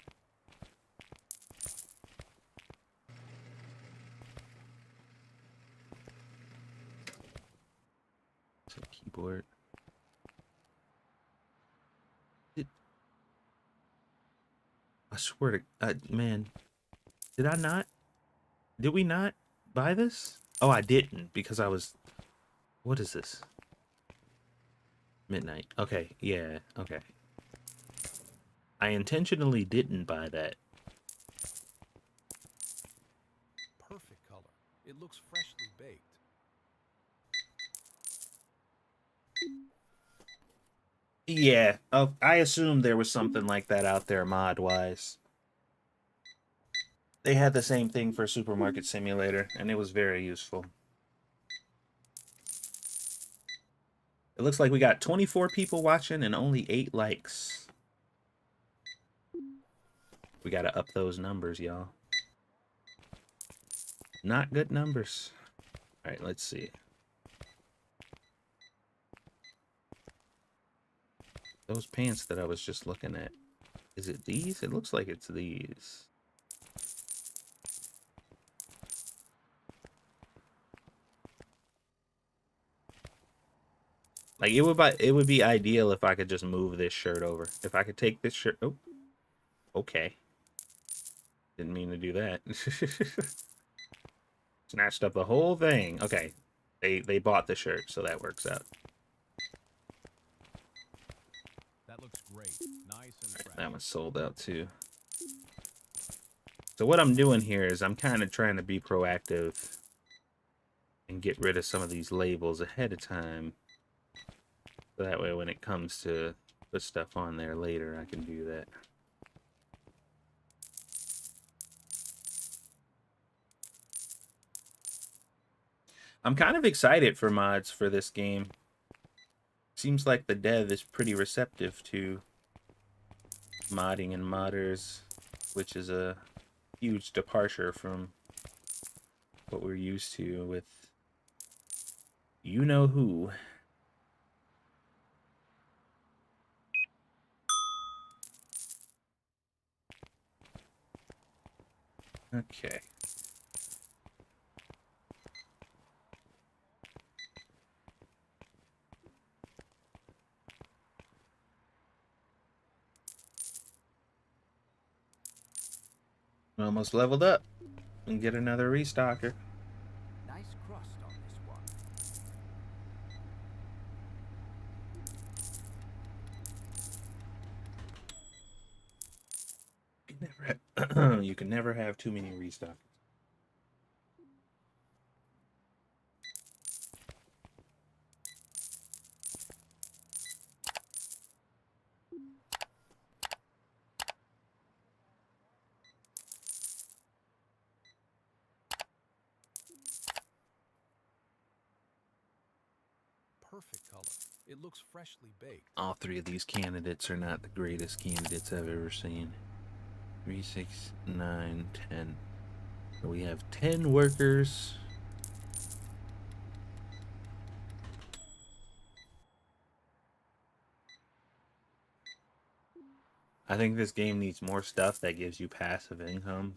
So keyboard. I swear to man, did I not? Did we not buy this? Oh, I didn't because I was. What is this? Midnight. Okay, yeah, okay. I intentionally didn't buy that. Perfect color. It looks freshly baked. Yeah, I assumed there was something like that out there mod-wise. They had the same thing for Supermarket Simulator, and it was very useful. It looks like we got 24 people watching and only 8 likes. We gotta up those numbers, y'all. Not good numbers. Alright, let's see. Those pants that I was just looking at. Is it these? It looks like it's these. Like it would be ideal if I could just move this shirt over. If I could take this shirt. Oh, okay. Didn't mean to do that. Snatched up the whole thing. Okay, they bought the shirt, so that works out. That looks great. Nice and fresh. That one's sold out too. So what I'm doing here is I'm kind of trying to be proactive and get rid of some of these labels ahead of time. So that way when it comes to put stuff on there later, I can do that. I'm kind of excited for mods for this game. Seems like the dev is pretty receptive to modding and modders, which is a huge departure from what we're used to with you know who. Okay. Almost leveled up and get another restocker. Nice crust on this one. You can never have too many restockers. Perfect color. It looks freshly baked. All 3 of these candidates are not the greatest candidates I've ever seen. 3, 6, 9, 10. So we have 10 workers. I think this game needs more stuff that gives you passive income.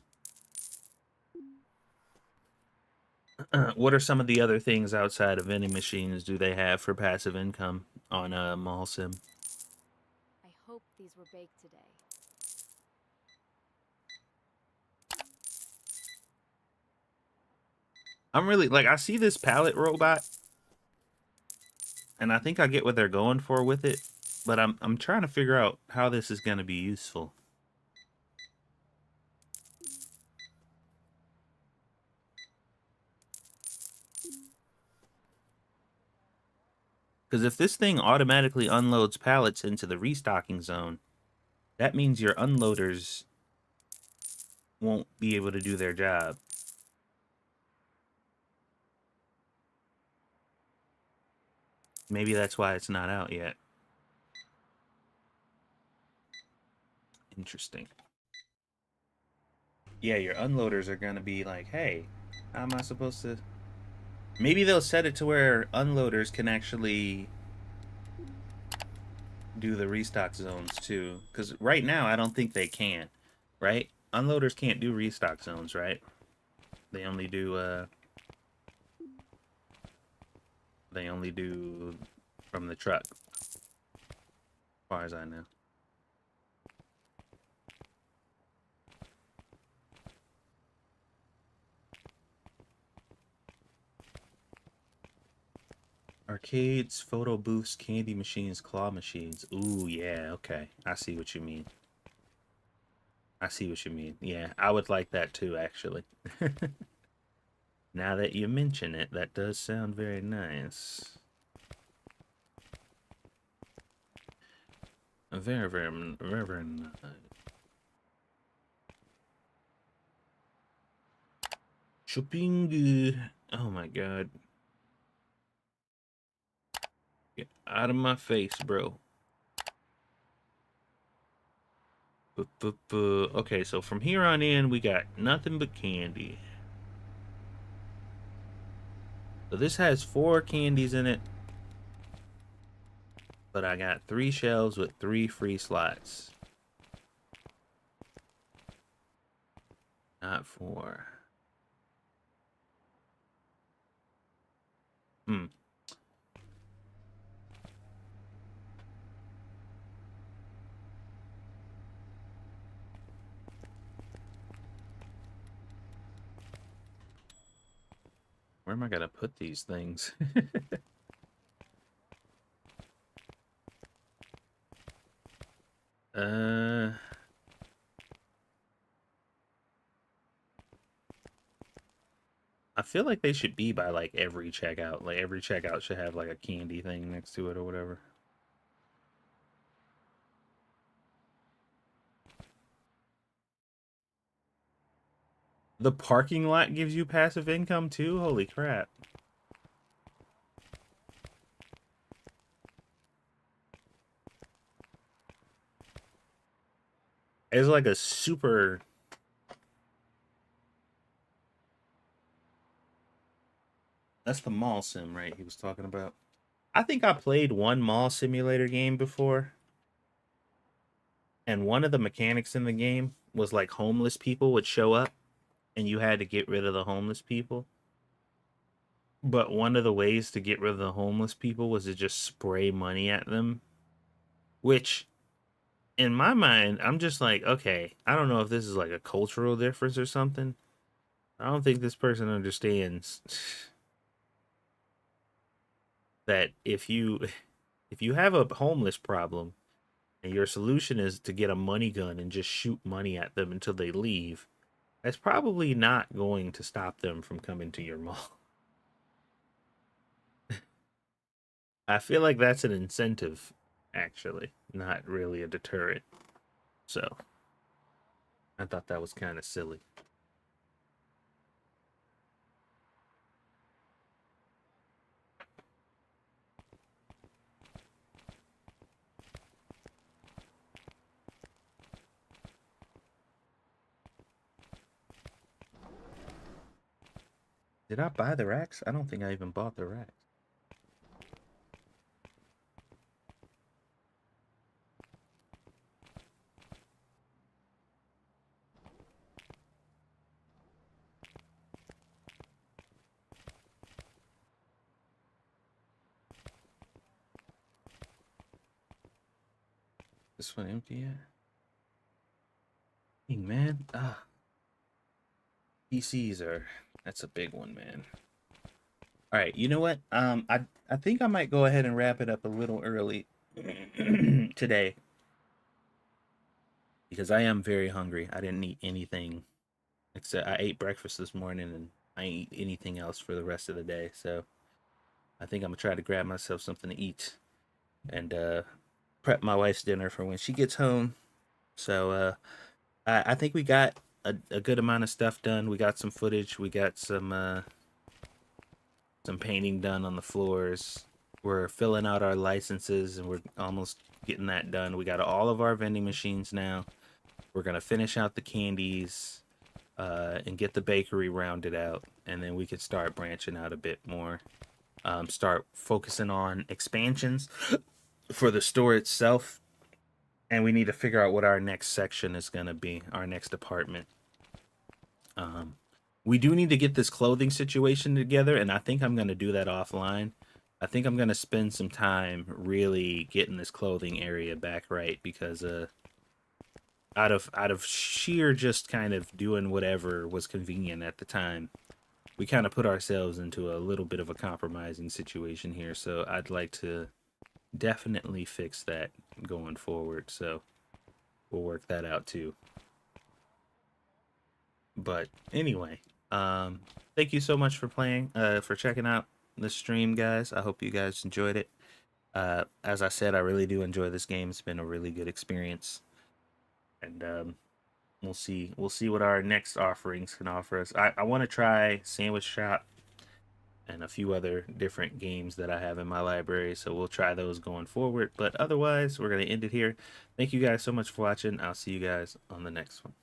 What are some of the other things outside of vending machines do they have for passive income on Mall Sim? I hope these were baked today. I'm really like I see this pallet robot and I think I get what they're going for with it, but I'm trying to figure out how this is going to be useful. Because if this thing automatically unloads pallets into the restocking zone, that means your unloaders won't be able to do their job. Maybe that's why it's not out yet. Interesting. Yeah, your unloaders are gonna be like, hey, how am I supposed to... Maybe they'll set it to where unloaders can actually do the restock zones too. Because right now, I don't think they can, right? Unloaders can't do restock zones, right? They only do from the truck, as far as I know. Arcades, photo booths, candy machines, claw machines. Ooh, yeah, okay. I see what you mean. I see what you mean. Yeah, I would like that too, actually. Now that you mention it, that does sound very nice. Very, very, very, very nice. Shopping. Oh my god. Get out of my face, bro. Okay, so from here on in, we got nothing but candy. So this has 4 candies in it. But I got 3 shelves with 3 free slots. Not 4. Hmm. Where am I gonna put these things? uh... I feel like they should be by like every checkout. Like every checkout should have like a candy thing next to it or whatever. The parking lot gives you passive income too? Holy crap. It's like a super... That's the mall sim, right? He was talking about. I think I played one mall simulator game before. And one of the mechanics in the game was like homeless people would show up and you had to get rid of the homeless people. But one of the ways to get rid of the homeless people was to just spray money at them. Which, in my mind, I'm just like, okay, I don't know if this is like a cultural difference or something. I don't think this person understands that if you have a homeless problem and your solution is to get a money gun and just shoot money at them until they leave, that's probably not going to stop them from coming to your mall. I feel like that's an incentive, actually, not really a deterrent. So I thought that was kind of silly. Did I buy the racks? I don't think I even bought the racks. This one empty yet? Dang, man. PCs are... That's a big one, man. All right, you know what? I think I might go ahead and wrap it up a little early today because I am very hungry. I didn't eat anything except I ate breakfast this morning and I ain't eat anything else for the rest of the day. So I think I'm gonna try to grab myself something to eat and prep my wife's dinner for when she gets home. So I think we got a good amount of stuff done. We got some footage. We got some painting done on the floors. We're filling out our licenses and we're almost getting that done. We got all of our vending machines now. We're gonna finish out the candies and get the bakery rounded out, and then we could start branching out a bit more. Start focusing on expansions for the store itself, and we need to figure out what our next section is gonna be, our next department. We do need to get this clothing situation together, and I think I'm gonna do that offline. I think I'm gonna spend some time really getting this clothing area back right because out of sheer just kind of doing whatever was convenient at the time, we kind of put ourselves into a little bit of a compromising situation here. So I'd like to definitely fix that going forward. So we'll work that out too. But anyway, thank you so much for playing, for checking out the stream, guys. I hope you guys enjoyed it. As I said, I really do enjoy this game. It's been a really good experience, and we'll see what our next offerings can offer us. I want to try Sandwich Shop and a few other different games that I have in my library, so we'll try those going forward. But otherwise, we're going to end it here. Thank you guys so much for watching. I'll see you guys on the next one.